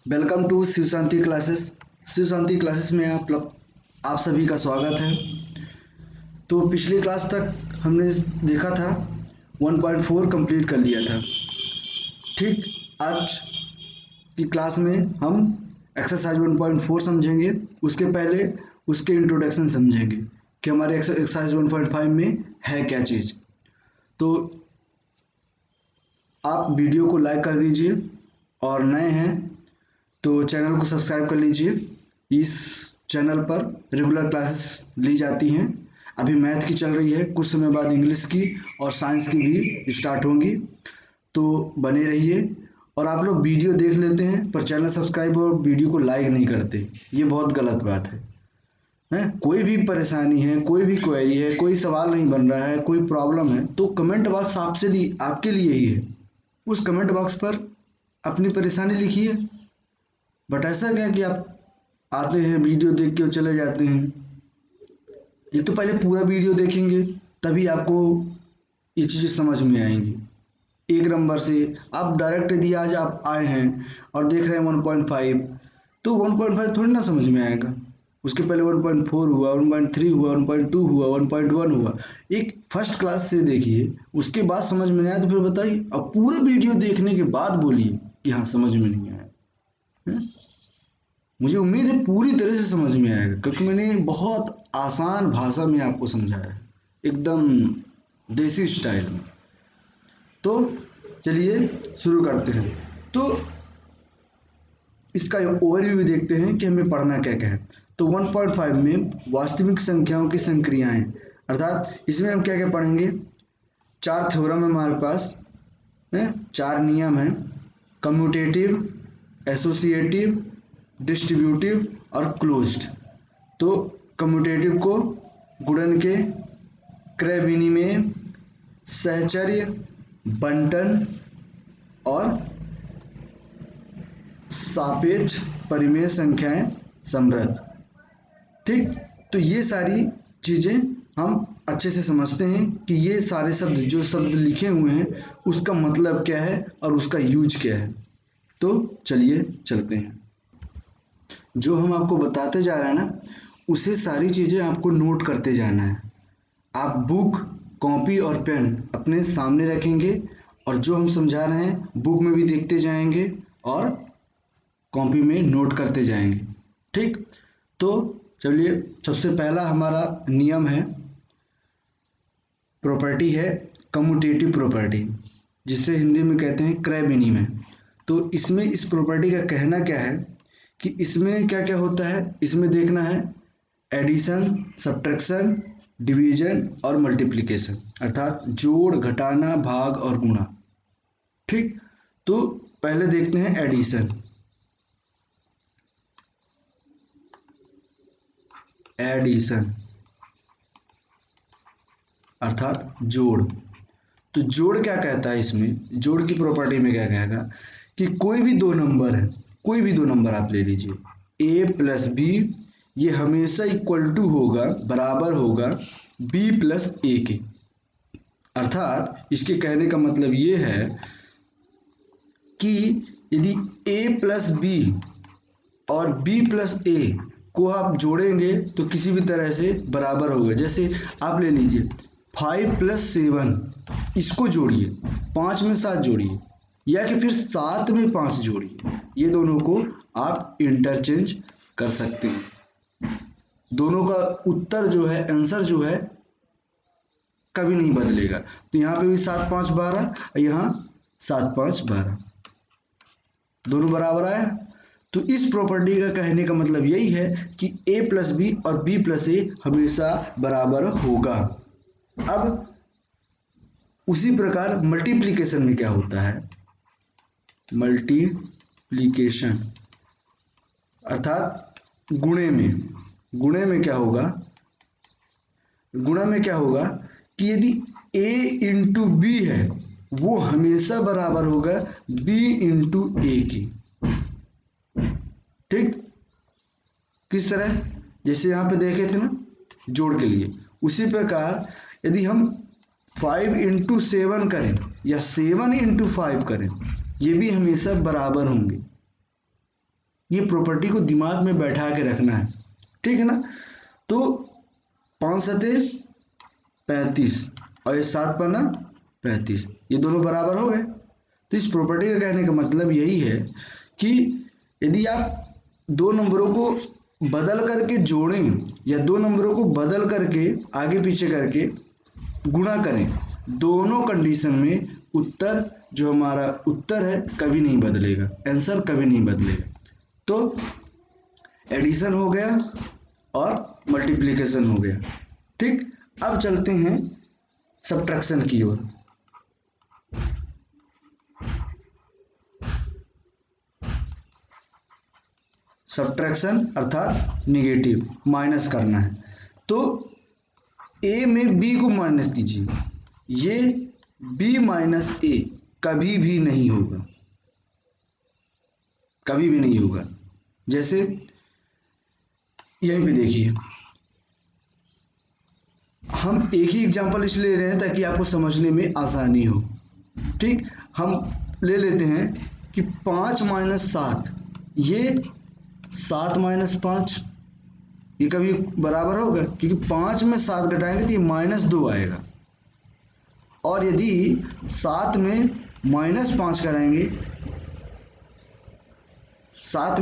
Welcome to Shiv Shanti classes. Shiv Shanti classes में आप सभी का स्वागत है। तो पिछली क्लास तक हमने देखा था 1.4 कंप्लीट कर लिया था। ठीक, आज की क्लास में हम एक्सरसाइज 1.4 समझेंगे। उसके पहले उसके इंट्रोडक्शन समझेंगे कि हमारे एक्सरसाइज 1.5 में है क्या चीज़। तो आप वीडियो को लाइक कर दीजिए और नए हैं तो चैनल को सब्सक्राइब कर लीजिए। इस चैनल पर रेगुलर क्लासेस ली जाती हैं। अभी मैथ की चल रही है, कुछ समय बाद इंग्लिश की और साइंस की भी स्टार्ट होंगी, तो बने रहिए। और आप लोग वीडियो देख लेते हैं पर चैनल सब्सक्राइब और वीडियो को लाइक नहीं करते, ये बहुत गलत बात है। कोई भी परेशानी है, कोई भी क्वेरी है, कोई सवाल नहीं बन रहा है, कोई प्रॉब्लम है, तो कमेंट बॉक्स आपके लिए ही है। उस कमेंट बॉक्स पर अपनी परेशानी लिखिए। बट ऐसा क्या कि आप आते हैं वीडियो देख के चले जाते हैं। ये तो पहले पूरा वीडियो देखेंगे तभी आपको ये चीज़ें समझ में आएंगी। एक नंबर से आप डायरेक्ट यदि आज आप आए हैं और देख रहे हैं 1.5, तो 1.5 थोड़ी ना समझ में आएगा। उसके पहले 1.4 हुआ, 1.3 हुआ, 1.2 हुआ, 1.1 हुआ। एक फर्स्ट क्लास से देखिए, उसके बाद समझ में नहीं आया तो फिर बताइए। अब पूरा वीडियो देखने के बाद बोलिए कि हाँ समझ में नहीं आया है? मुझे उम्मीद है पूरी तरह से समझ में आएगा, क्योंकि मैंने बहुत आसान भाषा में आपको समझाया है, एकदम देसी स्टाइल में। तो चलिए शुरू करते हैं। तो इसका ओवरव्यू भी देखते हैं कि हमें पढ़ना क्या क्या है। तो 1.5 में वास्तविक संख्याओं की संक्रियाएं, अर्थात इसमें हम क्या क्या पढ़ेंगे। 4 थ्योरम है हमारे पास, है 4 नियम हैं। कम्यूटेटिव, एसोसिएटिव, डिस्ट्रीब्यूटिव और क्लोज्ड। तो कम्यूटेटिव को गुणन के, क्रय विनिमय, सहचर्य, बंटन और सापेक्ष परिमेय संख्याएं समृद्ध। ठीक, तो ये सारी चीज़ें हम अच्छे से समझते हैं कि ये सारे शब्द, जो शब्द लिखे हुए हैं, उसका मतलब क्या है और उसका यूज क्या है। तो चलिए चलते हैं। जो हम आपको बताते जा रहे हैं ना, उसे सारी चीज़ें आपको नोट करते जाना है। आप बुक, कॉपी और पेन अपने सामने रखेंगे और जो हम समझा रहे हैं बुक में भी देखते जाएंगे और कॉपी में नोट करते जाएंगे। ठीक, तो चलिए, सबसे पहला हमारा नियम है, प्रॉपर्टी है कम्यूटेटिव प्रॉपर्टी, जिसे हिंदी में कहते हैं क्रय विनिमय। तो इसमें इस प्रॉपर्टी का कहना क्या है कि इसमें क्या क्या होता है। इसमें देखना है एडिशन, सब्ट्रैक्शन, डिवीजन और मल्टीप्लिकेशन, अर्थात जोड़, घटाना, भाग और गुणा। ठीक, तो पहले देखते हैं एडिशन। एडिशन अर्थात जोड़। तो जोड़ क्या कहता है, इसमें जोड़ की प्रॉपर्टी में क्या कहेगा कि कोई भी दो नंबर है, कोई भी दो नंबर आप ले लीजिए, ए प्लस बी, ये हमेशा इक्वल टू होगा, बराबर होगा बी प्लस ए के। अर्थात इसके कहने का मतलब ये है कि यदि ए प्लस बी और बी प्लस ए को आप जोड़ेंगे तो किसी भी तरह से बराबर होगा। जैसे आप ले लीजिए 5 प्लस 7, इसको जोड़िए, 5 में 7 जोड़िए, या कि फिर 7 में 5 जोड़िए। ये दोनों को आप इंटरचेंज कर सकते हैं। दोनों का उत्तर जो है, आंसर जो है, कभी नहीं बदलेगा। तो यहाँ पे भी 7 5 12, यहाँ 7 5 12, दोनों बराबर आया। तो इस प्रॉपर्टी का कहने का मतलब यही है कि a प्लस बी और b प्लस ए हमेशा बराबर होगा। अब उसी प्रकार मल्टीप्लिकेशन में क्या होता है, मल्टीप्लिकेशन अर्थात गुणे में क्या होगा, गुणा में क्या होगा कि यदि a इंटू बी है वो हमेशा बराबर होगा b इंटू ए की। ठीक, किस तरह, जैसे यहाँ पे देखे थे ना जोड़ के लिए, उसी प्रकार यदि हम 5 इंटू 7 करें या 7 इंटू 5 करें, ये भी हमेशा बराबर होंगे। ये प्रॉपर्टी को दिमाग में बैठा के रखना है, ठीक है ना। तो 5 सते 35 और ये 7 पन्ना 35, ये दोनों बराबर हो गए। तो इस प्रॉपर्टी का कहने का मतलब यही है कि यदि आप दो नंबरों को बदल करके जोड़ें या दो नंबरों को बदल करके आगे पीछे करके गुणा करें, दोनों कंडीशन में उत्तर, जो हमारा उत्तर है, कभी नहीं बदलेगा, आंसर कभी नहीं बदलेगा। तो एडिशन हो गया और मल्टीप्लिकेशन हो गया, ठीक। अब चलते हैं सब्ट्रैक्शन की ओर। सब्ट्रैक्शन अर्थात निगेटिव, माइनस करना है। तो ए में बी को माइनस कीजिए, ये बी माइनस ए कभी भी नहीं होगा, कभी भी नहीं होगा। जैसे यहीं पे देखिए, हम एक ही एग्जांपल इसलिए ले रहे हैं ताकि आपको समझने में आसानी हो, ठीक। हम ले लेते हैं कि 5 माइनस 7, ये 7 माइनस 5, ये कभी बराबर होगा, क्योंकि 5 में 7 घटाएंगे तो ये -2 आएगा। और यदि 7 में -5 कराएंगे, 7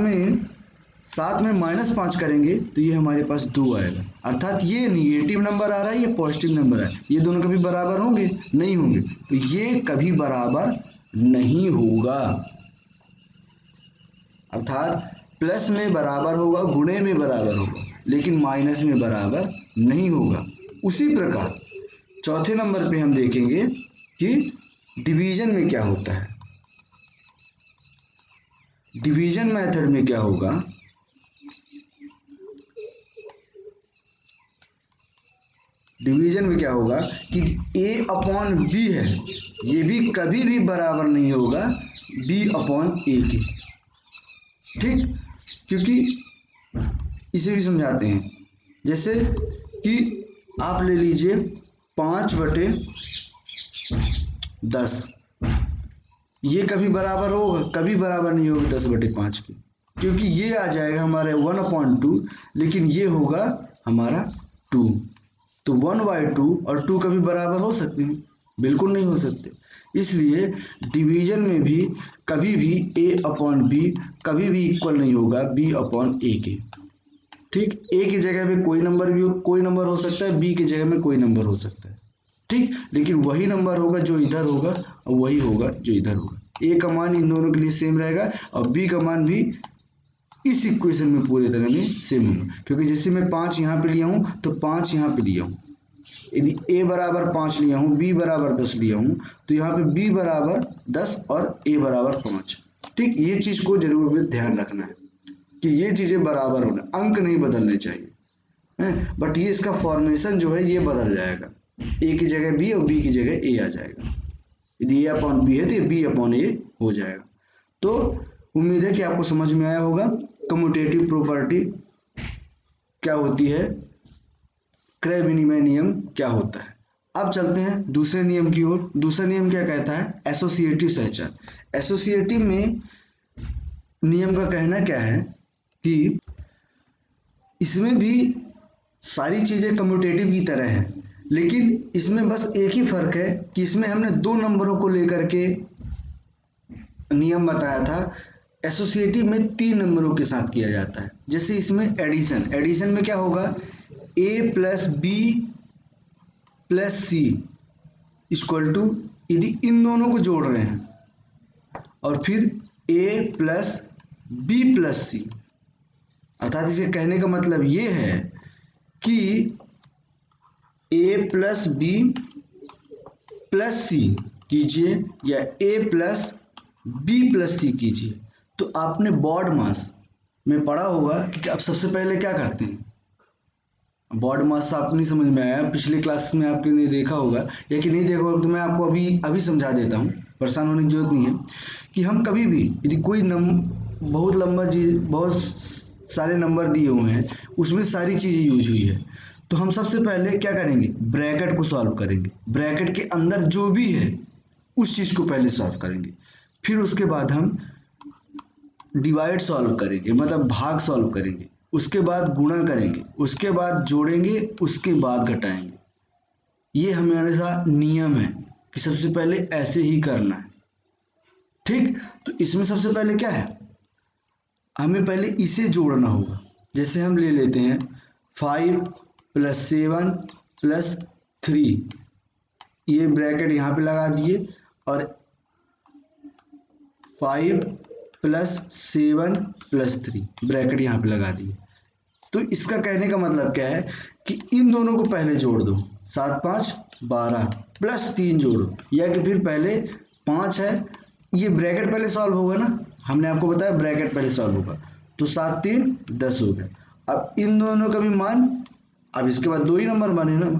में -5 करेंगे तो ये हमारे पास 2 आएगा। अर्थात ये निगेटिव नंबर आ रहा है, ये पॉजिटिव नंबर है, ये दोनों कभी बराबर होंगे नहीं होंगे, तो ये कभी बराबर नहीं होगा। अर्थात प्लस में बराबर होगा, गुणे में बराबर होगा, लेकिन माइनस में बराबर नहीं होगा। उसी प्रकार चौथे नंबर पे हम देखेंगे कि डिवीजन में क्या होता है। डिवीजन मेथड में क्या होगा, डिवीजन में क्या होगा कि a अपॉन बी है, ये भी कभी भी बराबर नहीं होगा b अपॉन ए के, ठीक। क्योंकि इसे भी समझाते हैं। जैसे कि आप ले लीजिए 5/10, ये कभी बराबर होगा, कभी बराबर नहीं होगा 10/5 के, क्योंकि ये आ जाएगा हमारे 1/2, लेकिन ये होगा हमारा 2। तो 1/2 और 2 कभी बराबर हो सकते हैं? बिल्कुल नहीं हो सकते। इसलिए डिवीजन में भी कभी भी a अपॉन बी कभी भी इक्वल नहीं होगा b अपॉन ए के, ठीक। a की जगह पे कोई नंबर हो सकता है, b की जगह में कोई नंबर हो सकता है, ठीक। लेकिन वही नंबर होगा जो इधर होगा और वही होगा जो इधर होगा। a का मान इन दोनों के लिए सेम रहेगा और b का मान भी इस इक्वेशन में पूरे तरह में सेम होगा, क्योंकि जैसे मैं 5 यहाँ पे लिया हूँ तो 5 यहाँ पे लिया हूँ। यदि a बराबर 5 लिया हूँ, b बराबर 10 लिया हूँ, तो यहाँ पे b बराबर 10 और a बराबर 5, ठीक। ये चीज को जरूर ध्यान रखना है कि ये चीजें बराबर होना, अंक नहीं बदलने चाहिए, है। बट ये इसका फॉर्मेशन जो है ये बदल जाएगा, a की जगह b और b की जगह a आ जाएगा। यदि a अपॉन b है तो ये b अपॉन a हो जाएगा। तो उम्मीद है कि आपको समझ में आया होगा कम्यूटेटिव प्रॉपर्टी क्या होती है, क्रय विनिमय नियम क्या होता है। अब चलते हैं दूसरे नियम की ओर। दूसरा नियम क्या कहता है, एसोसिएटिव सहचार। एसोसिएटिव में नियम का कहना क्या है कि इसमें भी सारी चीजें कम्यूटेटिव की तरह हैं, लेकिन इसमें बस एक ही फर्क है कि इसमें हमने दो नंबरों को लेकर के नियम बताया था, एसोसिएटिव में 3 नंबरों के साथ किया जाता है। जैसे इसमें एडिशन में क्या होगा, a plus B plus C equal to, यदि इन दोनों को जोड़ रहे हैं और फिर a प्लस बी प्लस सी, अर्थात इसे कहने का मतलब ये है कि a प्लस बी प्लस सी कीजिए या a प्लस बी प्लस सी कीजिए, तो आपने बॉड मास में पढ़ा होगा कि आप सबसे पहले क्या करते हैं। बॉड मास आप नहीं समझ में आया, पिछले क्लास में आपने नहीं देखा होगा, या कि नहीं देखा होगा तो मैं आपको अभी समझा देता हूँ, परेशान होने की जरूरत नहीं है। कि हम कभी भी यदि कोई बहुत लंबा चीज, बहुत सारे नंबर दिए हुए हैं, उसमें सारी चीज़ें यूज हुई है, तो हम सबसे पहले क्या करेंगे, ब्रैकेट को सॉल्व करेंगे। ब्रैकेट के अंदर जो भी है उस चीज़ को पहले सॉल्व करेंगे, फिर उसके बाद हम डिवाइड सॉल्व करेंगे, मतलब भाग सॉल्व करेंगे, उसके बाद गुणा करेंगे, उसके बाद जोड़ेंगे, उसके बाद घटाएंगे। ये हमारा नियम है कि सबसे पहले ऐसे ही करना है। ठीक, तो इसमें सबसे पहले क्या है, हमें पहले इसे जोड़ना होगा। जैसे हम ले लेते हैं 5 + 7 + 3, ये ब्रैकेट यहाँ पे लगा दिए, और 5 + 7 + 3 ब्रैकेट यहाँ पे लगा दिए। तो इसका कहने का मतलब क्या है कि इन दोनों को पहले जोड़ दो, 7 × 5 = 12 + 3 जोड़ो, या कि फिर पहले 5 है, ये ब्रैकेट पहले सॉल्व होगा ना, हमने आपको बताया ब्रैकेट पहले सॉल्व होगा, तो 7 × 3 = 10 हो गया। अब इन दोनों का भी मान, अब इसके बाद 2 ही नंबर बने ना,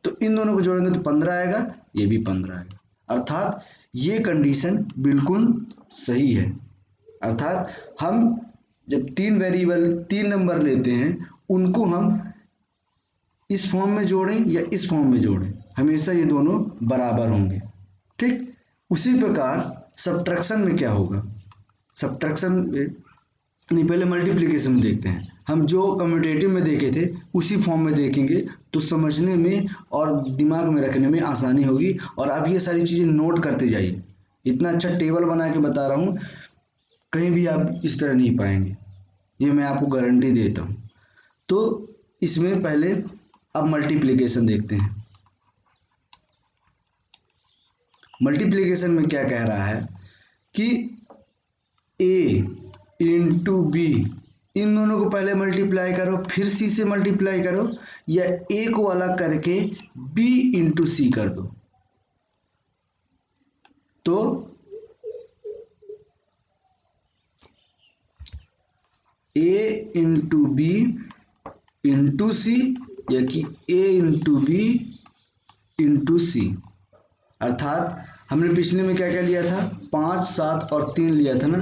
तो इन दोनों को जोड़ेंगे तो 15 आएगा, ये भी 15 आएगा। अर्थात ये कंडीशन बिल्कुल सही है। अर्थात हम जब 3 नंबर लेते हैं, उनको हम इस फॉर्म में जोड़ें या इस फॉर्म में जोड़ें, हमेशा ये दोनों बराबर होंगे। ठीक, उसी प्रकार सब्ट्रैक्शन में क्या होगा, सब्ट्रैक्शन नहीं, पहले मल्टीप्लिकेशन में देखते हैं। हम जो कम्यूटेटिव में देखे थे उसी फॉर्म में देखेंगे, तो समझने में और दिमाग में रखने में आसानी होगी। और आप ये सारी चीज़ें नोट करते जाइए, इतना अच्छा टेबल बना के बता रहा हूँ, कहीं भी आप इस तरह नहीं पाएंगे, ये मैं आपको गारंटी देता हूँ। तो इसमें पहले अब मल्टीप्लिकेशन देखते हैं। मल्टीप्लिकेशन में क्या कह रहा है कि a × b, इन दोनों को पहले मल्टीप्लाई करो, फिर c से मल्टीप्लाई करो, या a को अलग करके b × c कर दो। तो a × b × c, या कि a × b × c। अर्थात हमने पिछले में क्या क्या लिया था, 5, 7 और 3 लिया था ना,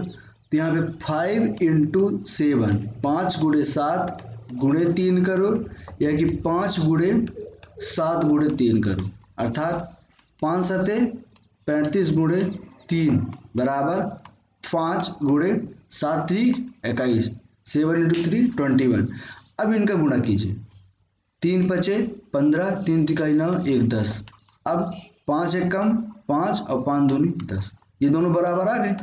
तो यहाँ पे 5 × 7, 5 × 7 × 3 करो, या कि 5 × 7 × 3 करो। अर्थात 5 × 7 = 35 × 3 बराबर 5 × 7 × 3 = 21, 7 × 3 = 21। अब इनका गुणा कीजिए, 3 × 5 = 15, 3 × 3 = 9, 1 × 10। अब 5 एक कम 5 और 5 दूनी 10, ये दोनों बराबर आ गए,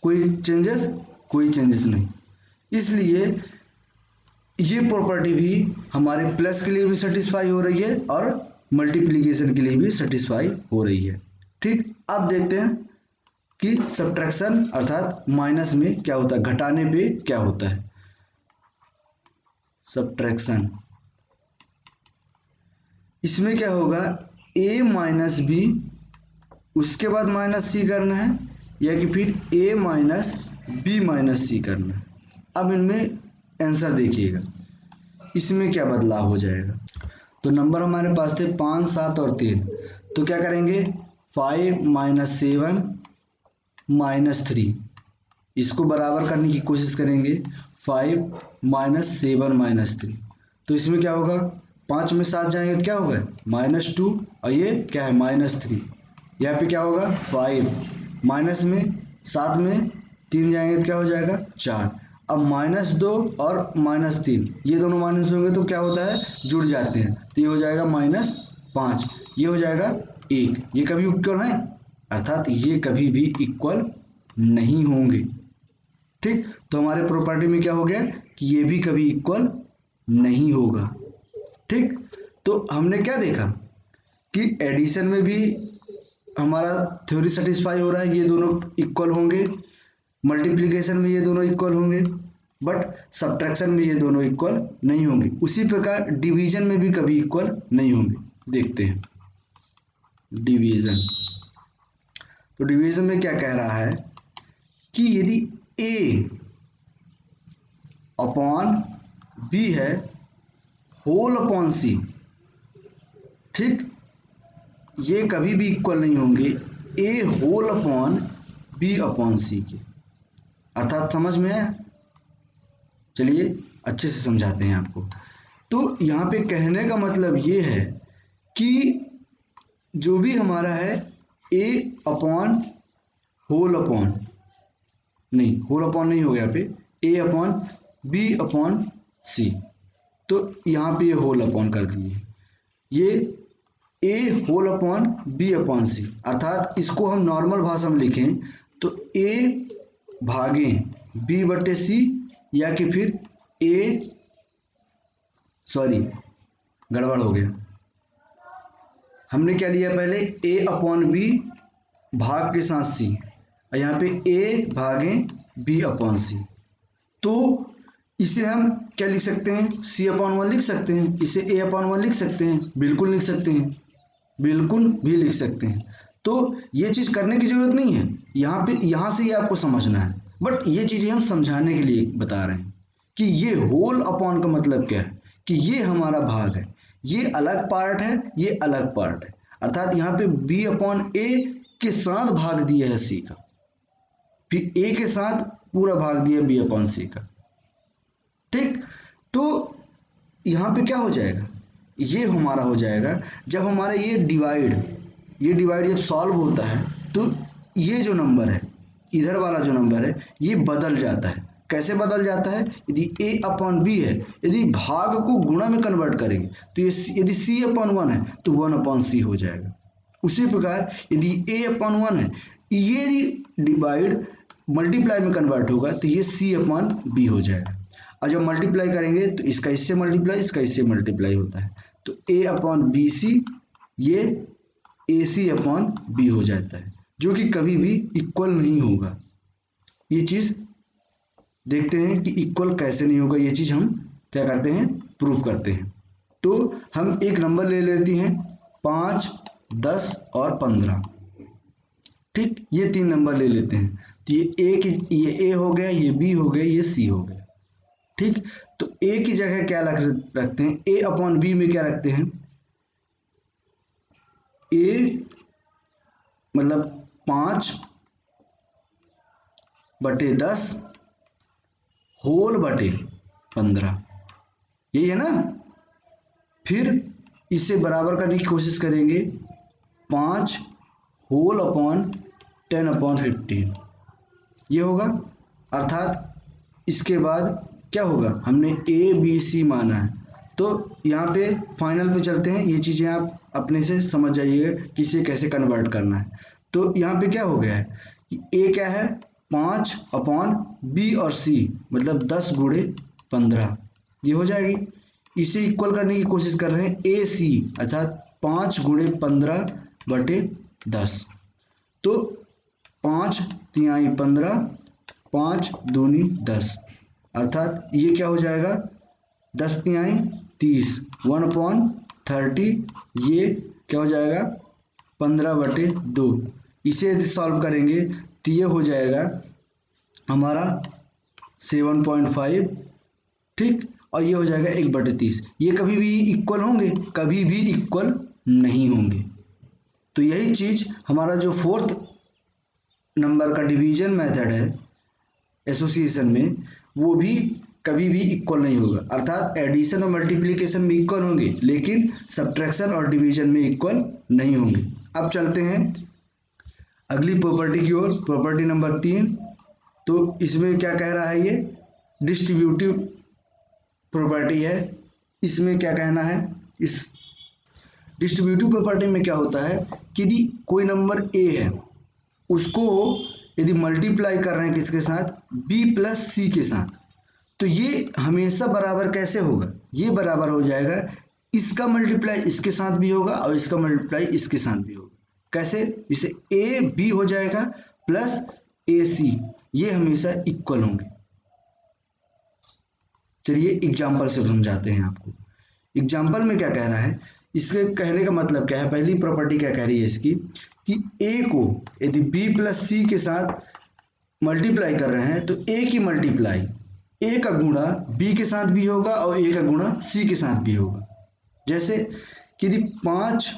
कोई चेंजेस नहीं। इसलिए ये प्रॉपर्टी भी हमारे प्लस के लिए भी सेटिस्फाई हो रही है और मल्टीप्लिकेशन के लिए भी सेटिस्फाई हो रही है। ठीक, अब देखते हैं कि सब्ट्रैक्शन अर्थात माइनस में क्या होता है, घटाने पे क्या होता है। सब्ट्रैक्शन, इसमें क्या होगा, a - b, उसके बाद -c करना है, या कि फिर a - b - c करना है। अब इनमें आंसर देखिएगा, इसमें क्या बदलाव हो जाएगा। तो नंबर हमारे पास थे 5, 7 और 3, तो क्या करेंगे, 5 - 7 - 3, इसको बराबर करने की कोशिश करेंगे, 5 - 7 - 3। तो इसमें क्या होगा, 5 में 7 जाएंगे तो क्या होगा, -2, और ये क्या है, -3। यहाँ पे क्या होगा, 5 माइनस में 7 में 3 जाएंगे तो क्या हो जाएगा, 4। अब -2 और -3, ये दोनों माइनस होंगे तो क्या होता है, जुड़ जाते हैं, तो ये हो जाएगा -5, ये हो जाएगा 1। ये कभी इक्वल है, अर्थात ये कभी भी इक्वल नहीं होंगे। ठीक, तो हमारे प्रॉपर्टी में क्या हो गया कि ये भी कभी इक्वल नहीं होगा। ठीक, तो हमने क्या देखा कि एडिशन में भी हमारा थ्योरी सेटिस्फाई हो रहा है, ये दोनों इक्वल होंगे, मल्टीप्लिकेशन में ये दोनों इक्वल होंगे, बट सब्ट्रैक्शन में ये दोनों इक्वल नहीं होंगे। उसी प्रकार डिवीजन में भी कभी इक्वल नहीं होंगे। देखते हैं डिवीजन। तो डिवीजन में क्या कह रहा है कि यदि a अपॉन b है होल अपॉन c, ठीक, ये कभी भी इक्वल नहीं होंगे a whole upon b upon c के। अर्थात समझ में है, चलिए अच्छे से समझाते हैं आपको। तो यहाँ पे कहने का मतलब ये है कि जो भी हमारा है a अपॉन होल अपॉन नहीं, होल अपॉन नहीं होगा यहाँ पे, ए अपॉन बी अपॉन सी। तो यहाँ पे ये होल अपॉन कर दिए, ये ए होल अपॉन बी अपॉन सी, अर्थात इसको हम नॉर्मल भाषा में लिखें तो ए भागे बी बटे सी, या कि फिर ए, सॉरी गड़बड़ हो गया, हमने क्या लिया पहले, ए अपॉन बी भाग के साथ सी, और यहाँ पे ए भागे बी अपॉन सी। तो इसे हम क्या लिख सकते हैं, सी अपॉन वन लिख सकते हैं, इसे ए अपॉन वन लिख सकते हैं, बिल्कुल लिख सकते हैं, बिल्कुल भी लिख सकते हैं। तो ये चीज़ करने की ज़रूरत नहीं है, यहाँ पे यहाँ से ये आपको समझना है, बट ये चीज़ें हम समझाने के लिए बता रहे हैं कि ये होल अपॉन का मतलब क्या है, कि ये हमारा भाग है, ये अलग पार्ट है, ये अलग पार्ट है, अर्थात यहाँ पे बी अपॉन ए के साथ भाग दिया है सी का, फिर ए के साथ पूरा भाग दिया बी अपॉन सी का। ठीक, तो यहाँ पे क्या हो जाएगा, ये हमारा हो जाएगा जब हमारा ये डिवाइड जब सॉल्व होता है तो ये जो नंबर है, इधर वाला जो नंबर है, ये बदल जाता है। कैसे बदल जाता है, यदि a अपॉन बी है, यदि भाग को गुणा में कन्वर्ट करेंगे तो ये यदि c अपॉन वन है तो 1 अपॉन सी हो जाएगा। उसी प्रकार यदि a अपॉन वन है, ये डिवाइड मल्टीप्लाई में कन्वर्ट होगा तो ये c अपॉन बी हो जाएगा। और जब मल्टीप्लाई करेंगे तो इसका इससे मल्टीप्लाई, इसका इससे मल्टीप्लाई होता है, तो a अपॉन बी सी, ये ए सी अपॉन बी हो जाता है, जो कि कभी भी इक्वल नहीं होगा। ये चीज़ देखते हैं कि इक्वल कैसे नहीं होगा, ये चीज़ हम क्या करते हैं, प्रूफ करते हैं। तो हम एक नंबर ले लेते हैं 5, 10 और 15। ठीक, ये 3 नंबर ले लेते हैं, तो ये ए हो गया, ये बी हो गया, ये सी हो गया। ठीक, तो ए की जगह क्या रखते हैं, ए अपॉन बी में क्या रखते हैं, ए मतलब 5/10 होल बटे 15, यही है ना। फिर इसे बराबर करने की कोशिश करेंगे, 5 होल अपॉन 10/15 ये होगा, अर्थात इसके बाद क्या होगा, हमने ए बी सी माना है, तो यहाँ पे फाइनल पे चलते हैं, ये चीज़ें आप अपने से समझ जाइएगा कि इसे कैसे कन्वर्ट करना है। तो यहाँ पे क्या हो गया है कि ए क्या है, 5 अपॉन बी और सी मतलब 10 गुणे 15 ये हो जाएगी। इसे इक्वल करने की कोशिश कर रहे हैं ए सी, अर्थात 5 गुणे 15/10, तो 5 तिहाई 15, 5 दूनी 10, अर्थात ये क्या हो जाएगा, 10 तिहाई 30, 1/30, ये क्या हो जाएगा 15/2। इसे यदि सॉल्व करेंगे तो ये हो जाएगा हमारा 7.5। ठीक, और ये हो जाएगा 1/30। ये कभी भी इक्वल होंगे, कभी भी इक्वल नहीं होंगे। तो यही चीज़ हमारा जो 4th नंबर का डिवीजन मेथड है एसोसिएशन में, वो भी कभी भी इक्वल नहीं होगा, अर्थात एडिशन और मल्टीप्लिकेशन में इक्वल होंगे लेकिन सब्ट्रैक्शन और डिवीजन में इक्वल नहीं होंगे। अब चलते हैं अगली प्रॉपर्टी की ओर, प्रॉपर्टी नंबर 3। तो इसमें क्या कह रहा है, ये डिस्ट्रीब्यूटिव प्रॉपर्टी है। इसमें क्या कहना है, इस डिस्ट्रीब्यूटिव प्रॉपर्टी में क्या होता है कि यदि कोई नंबर ए है, उसको यदि मल्टीप्लाई कर रहे हैं किसके साथ, b प्लस सी के साथ, तो ये हमेशा बराबर कैसे होगा, ये बराबर हो जाएगा, इसका मल्टीप्लाई इसके साथ भी होगा और इसका मल्टीप्लाई इसके साथ भी होगा। कैसे, जैसे ए बी हो जाएगा प्लस ए सी, ये हमेशा इक्वल होंगे। चलिए एग्जाम्पल से समझाते हैं आपको। एग्जाम्पल में क्या कह रहा है, इसके कहने का मतलब क्या है, पहली प्रॉपर्टी क्या कह रही है इसकी, कि ए को यदि बी प्लस सी के साथ मल्टीप्लाई कर रहे हैं तो ए की मल्टीप्लाई, ए का गुणा बी के साथ भी होगा और ए का गुणा सी के साथ भी होगा। जैसे कि यदि 5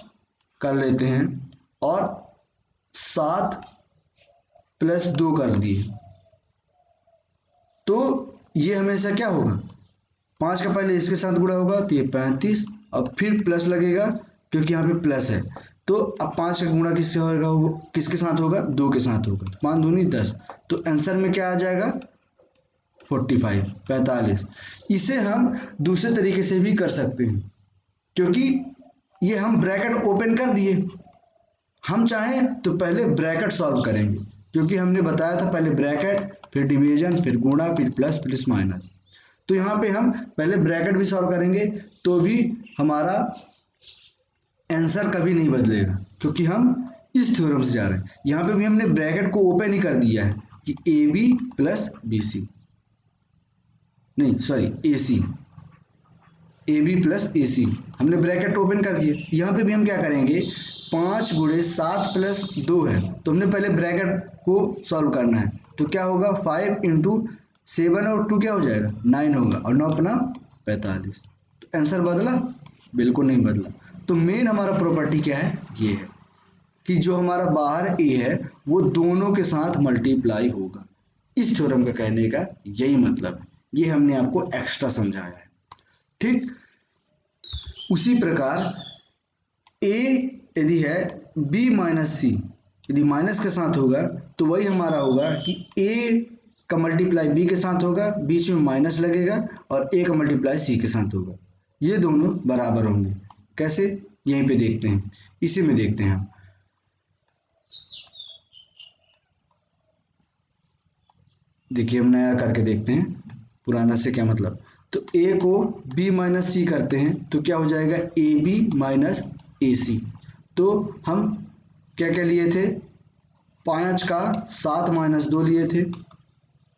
कर लेते हैं और 7 + 2 कर दिए, तो ये हमेशा क्या होगा, 5 का पहले इसके साथ गुणा होगा तो ये 35 और फिर प्लस लगेगा क्योंकि यहाँ पे प्लस है, तो अब 5 का गुणा किससे होगा, वो किसके साथ होगा, 2 के साथ होगा। 5 दूनी 10, तो आंसर में क्या आ जाएगा 45 45। इसे हम दूसरे तरीके से भी कर सकते हैं, क्योंकि ये हम ब्रैकेट ओपन कर दिए। हम चाहें तो पहले ब्रैकेट सॉल्व करेंगे, क्योंकि हमने बताया था पहले ब्रैकेट, फिर डिवीजन, फिर गुणा, फिर प्लस, प्लस माइनस। तो यहाँ पे हम पहले ब्रैकेट भी सॉल्व करेंगे तो भी हमारा आंसर कभी नहीं बदलेगा, क्योंकि हम इस थ्योरम से जा रहे हैं। यहाँ पे भी हमने ब्रैकेट को ओपन ही कर दिया है कि A B plus B C, नहीं sorry A C, A B plus A C, हमने ब्रैकेट ओपन कर दिए। यहाँ पे भी हम क्या करेंगे, 5 गुणे 7 प्लस 2 है, तो हमने पहले ब्रैकेट को सॉल्व करना है। तो क्या होगा 5 इंटू 7 और 2 क्या हो जाएगा 9 होगा, और 9 अपना 45। तो आंसर बदला, बिल्कुल नहीं बदला। तो मेन हमारा प्रॉपर्टी क्या है, ये है कि जो हमारा बाहर ए है वो दोनों के साथ मल्टीप्लाई होगा। इस थ्योरम का कहने का यही मतलब है, ये हमने आपको एक्स्ट्रा समझाया है। ठीक, उसी प्रकार ए यदि है बी माइनस सी, यदि माइनस के साथ होगा तो वही हमारा होगा कि ए का मल्टीप्लाई बी के साथ होगा, बीच में माइनस लगेगा, और ए का मल्टीप्लाई सी के साथ होगा। ये दोनों बराबर होंगे। कैसे, यहीं पे देखते हैं, इसी में देखते हैं हम। देखिए हम नया करके देखते हैं, पुराना से क्या मतलब। तो a को b माइनस सी करते हैं तो क्या हो जाएगा ए बी माइनस ए सी। तो हम क्या क्या लिए थे, 5 का 7 माइनस 2 लिए थे,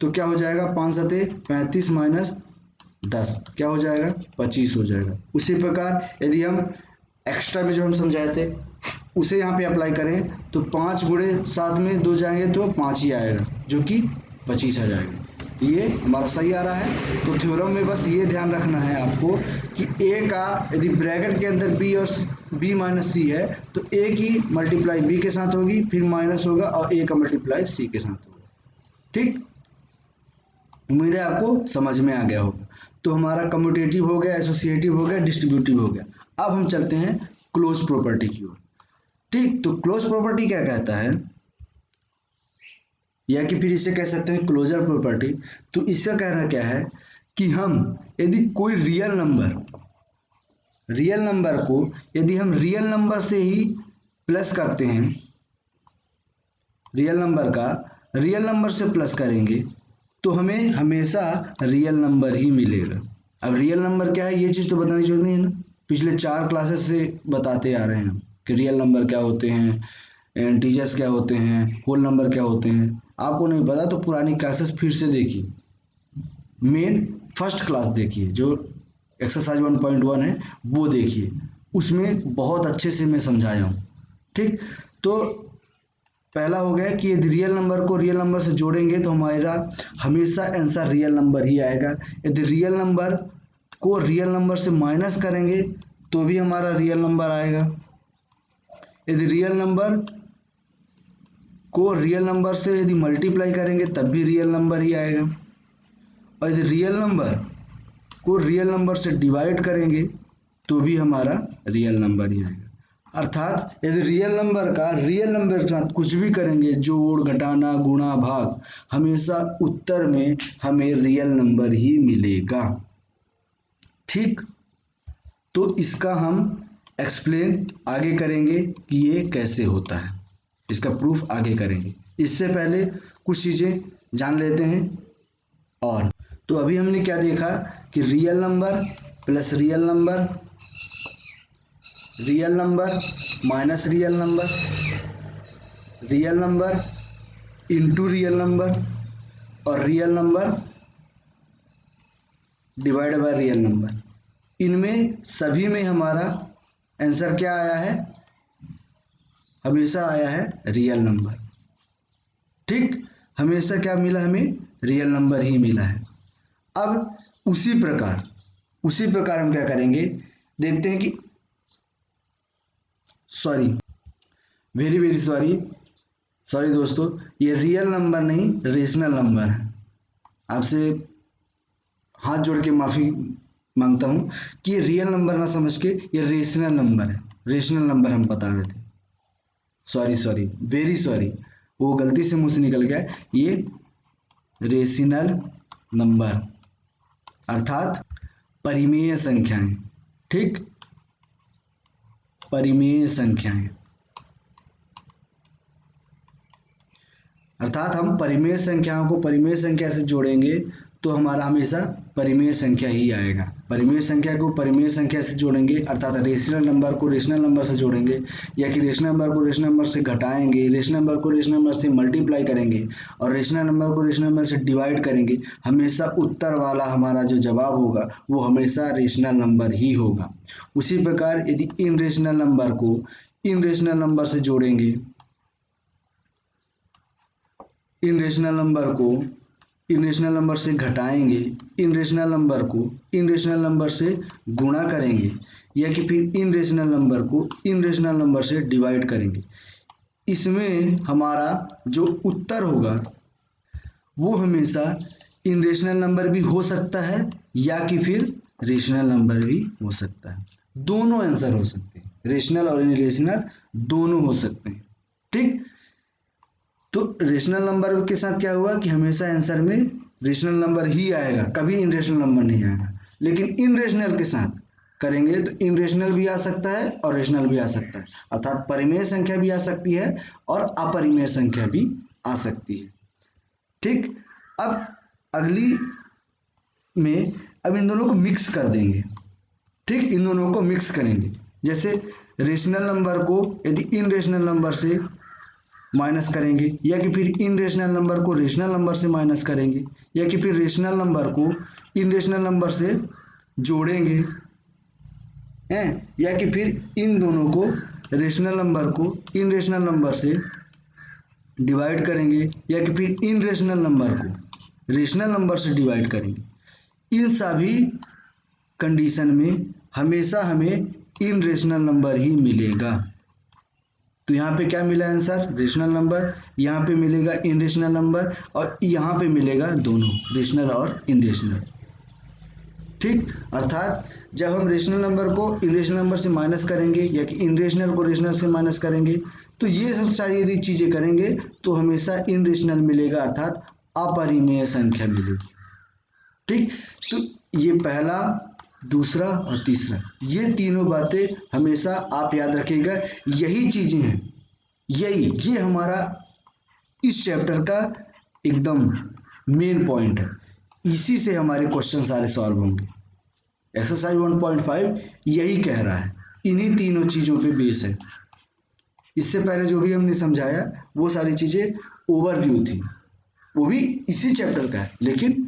तो क्या हो जाएगा 5 सते 35 माइनस 10 क्या हो जाएगा 25 हो जाएगा। उसी प्रकार यदि हम एक्स्ट्रा में जो हम समझाए थे उसे यहाँ पे अप्लाई करें तो 5 गुणे 7 में 2 जाएंगे तो 5 ही आएगा, जो कि 25 आ जाएगा। ये हमारा सही आ रहा है। तो थ्योरम में बस ये ध्यान रखना है आपको कि ए का यदि ब्रैकेट के अंदर बी और बी माइनस सी है तो ए की मल्टीप्लाई बी के साथ होगी, फिर माइनस होगा, और ए का मल्टीप्लाई सी के साथ होगा। ठीक, उम्मीद है आपको समझ में आ गया होगा। तो हमारा कम्यूटेटिव हो गया, एसोसिएटिव हो गया, डिस्ट्रीब्यूटिव हो गया। अब हम चलते हैं क्लोज प्रॉपर्टी की ओर। ठीक, तो क्लोज प्रॉपर्टी क्या कहता है, या कि फिर इसे कह सकते हैं क्लोजर प्रॉपर्टी। तो इसका कहना क्या है कि हम यदि कोई रियल नंबर को यदि हम रियल नंबर से ही प्लस करते हैं, रियल नंबर का रियल नंबर से प्लस करेंगे तो हमें हमेशा रियल नंबर ही मिलेगा। अब रियल नंबर क्या है ये चीज़ तो बतानी जरूरी है ना, पिछले 4 क्लासेस से बताते आ रहे हैं हम कि रियल नंबर क्या होते हैं, इंटीजर्स क्या होते हैं, होल नंबर क्या होते हैं। आपको नहीं पता तो पुरानी क्लासेस फिर से देखिए, मेन फर्स्ट क्लास देखिए जो एक्सरसाइज 1.1 है वो देखिए, उसमें बहुत अच्छे से मैं समझाया हूँ। ठीक, तो पहला हो गया कि यदि रियल नंबर को रियल नंबर से जोड़ेंगे तो हमारा हमेशा आंसर रियल नंबर ही आएगा। यदि रियल नंबर को रियल नंबर से माइनस करेंगे तो भी हमारा रियल नंबर आएगा। यदि रियल नंबर को रियल नंबर से यदि मल्टीप्लाई करेंगे तब भी रियल नंबर ही आएगा, और यदि रियल नंबर को रियल नंबर से डिवाइड करेंगे तो भी हमारा रियल नंबर ही आएगा। अर्थात यदि रियल नंबर का रियल नंबर के साथ कुछ भी करेंगे, जोड़, घटाना, गुणा, भाग, हमेशा उत्तर में हमें रियल नंबर ही मिलेगा। ठीक, तो इसका हम एक्सप्लेन आगे करेंगे कि ये कैसे होता है, इसका प्रूफ आगे करेंगे। इससे पहले कुछ चीज़ें जान लेते हैं। और तो अभी हमने क्या देखा कि real number plus real number minus real number into real number, और real number divide by real number. इनमें सभी में हमारा आंसर क्या आया है, हमेशा आया है रियल नंबर। ठीक, हमेशा क्या मिला, हमें रियल नंबर ही मिला है। अब उसी प्रकार हम क्या करेंगे, देखते हैं कि सॉरी, वेरी वेरी सॉरी दोस्तों, ये रियल नंबर नहीं रेशनल नंबर है। आपसे हाथ जोड़ के माफ़ी मांगता हूँ कि ये रियल नंबर ना समझ के ये रेशनल नंबर है, रेशनल नंबर हम बता रहे थे। सॉरी वेरी सॉरी, वो गलती से मुंह से निकल गया, ये रेशनल नंबर अर्थात परिमेय संख्याएं। ठीक, परिमेय संख्याएं अर्थात हम परिमेय संख्याओं को परिमेय संख्या से जोड़ेंगे तो हमारा हमेशा परिमेय संख्या ही आएगा। परिमेय संख्या को परिमेय संख्या से जोड़ेंगे अर्थात रेशनल नंबर को रेशनल नंबर से जोड़ेंगे, या कि रेशनल नंबर को रेशनल नंबर से घटाएंगे, रेशनल नंबर को रेशनल नंबर से मल्टीप्लाई करेंगे और रेशनल नंबर को रेशनल नंबर से डिवाइड करेंगे। हमेशा उत्तर वाला हमारा जो जवाब होगा वो हमेशा रेशनल नंबर ही होगा। उसी प्रकार यदि इन रेशनल नंबर को इन रेशनल नंबर से जोड़ेंगे, इन रेशनल नंबर को इन रेशनल नंबर से घटाएंगे, इन रेशनल नंबर को इन रेशनल नंबर से गुणा करेंगे, या कि फिर इन रेशनल नंबर को इन रेशनल नंबर से डिवाइड करेंगे, इसमें हमारा जो उत्तर होगा वो हमेशा इन रेशनल नंबर भी हो सकता है या कि फिर रेशनल नंबर भी हो सकता है। दोनों आंसर हो सकते हैं, रेशनल और इनरेशनल दोनों हो सकते हैं। ठीक, तो रेशनल नंबर के साथ क्या हुआ कि हमेशा आंसर में रेशनल नंबर ही आएगा, कभी इन रेशनल नंबर नहीं आएगा। लेकिन इन रेशनल के साथ करेंगे तो इन रेशनल भी आ सकता है और रेशनल भी आ सकता है, अर्थात परिमेय संख्या भी आ सकती है और अपरिमेय संख्या भी आ सकती है। ठीक, अब अगली में अब इन दोनों को मिक्स कर देंगे। ठीक, इन दोनों को मिक्स करेंगे, जैसे रेशनल नंबर को यदि इन रेशनल नंबर से माइनस करेंगे, या कि फिर इन रेशनल नंबर को रेशनल नंबर से माइनस करेंगे, या कि फिर रेशनल नंबर को इन रेशनल नंबर से जोड़ेंगे हैं, या कि फिर इन दोनों को रेशनल नंबर को इन रेशनल नंबर से डिवाइड करेंगे, या कि फिर इन रेशनल नंबर को रेशनल नंबर से डिवाइड करेंगे। इन सभी कंडीशन में हमेशा हमें इन रेशनल नंबर ही मिलेगा। तो यहाँ पे क्या मिला आंसर, रेशनल नंबर, यहाँ पे मिलेगा इन रेशनल नंबर और यहाँ पे मिलेगा दोनों रेशनल और इन रेशनल। ठीक, अर्थात जब हम रेशनल नंबर को इन रेशनल नंबर से माइनस करेंगे या कि इन रेशनल को रेशनल से माइनस करेंगे तो ये सब सारी यदि चीजें करेंगे तो हमेशा इन रेशनल मिलेगा अर्थात अपरिमेय संख्या मिलेगी। ठीक, तो ये पहला, दूसरा और तीसरा, ये तीनों बातें हमेशा आप याद रखिएगा। यही चीजें हैं, ये हमारा इस चैप्टर का एकदम मेन पॉइंट है। इसी से हमारे क्वेश्चन सारे सॉल्व होंगे। एक्सरसाइज 1.5 यही कह रहा है, इन्हीं तीनों चीजों पे बेस है। इससे पहले जो भी हमने समझाया वो सारी चीजें ओवरव्यू थी, वो भी इसी चैप्टर का है, लेकिन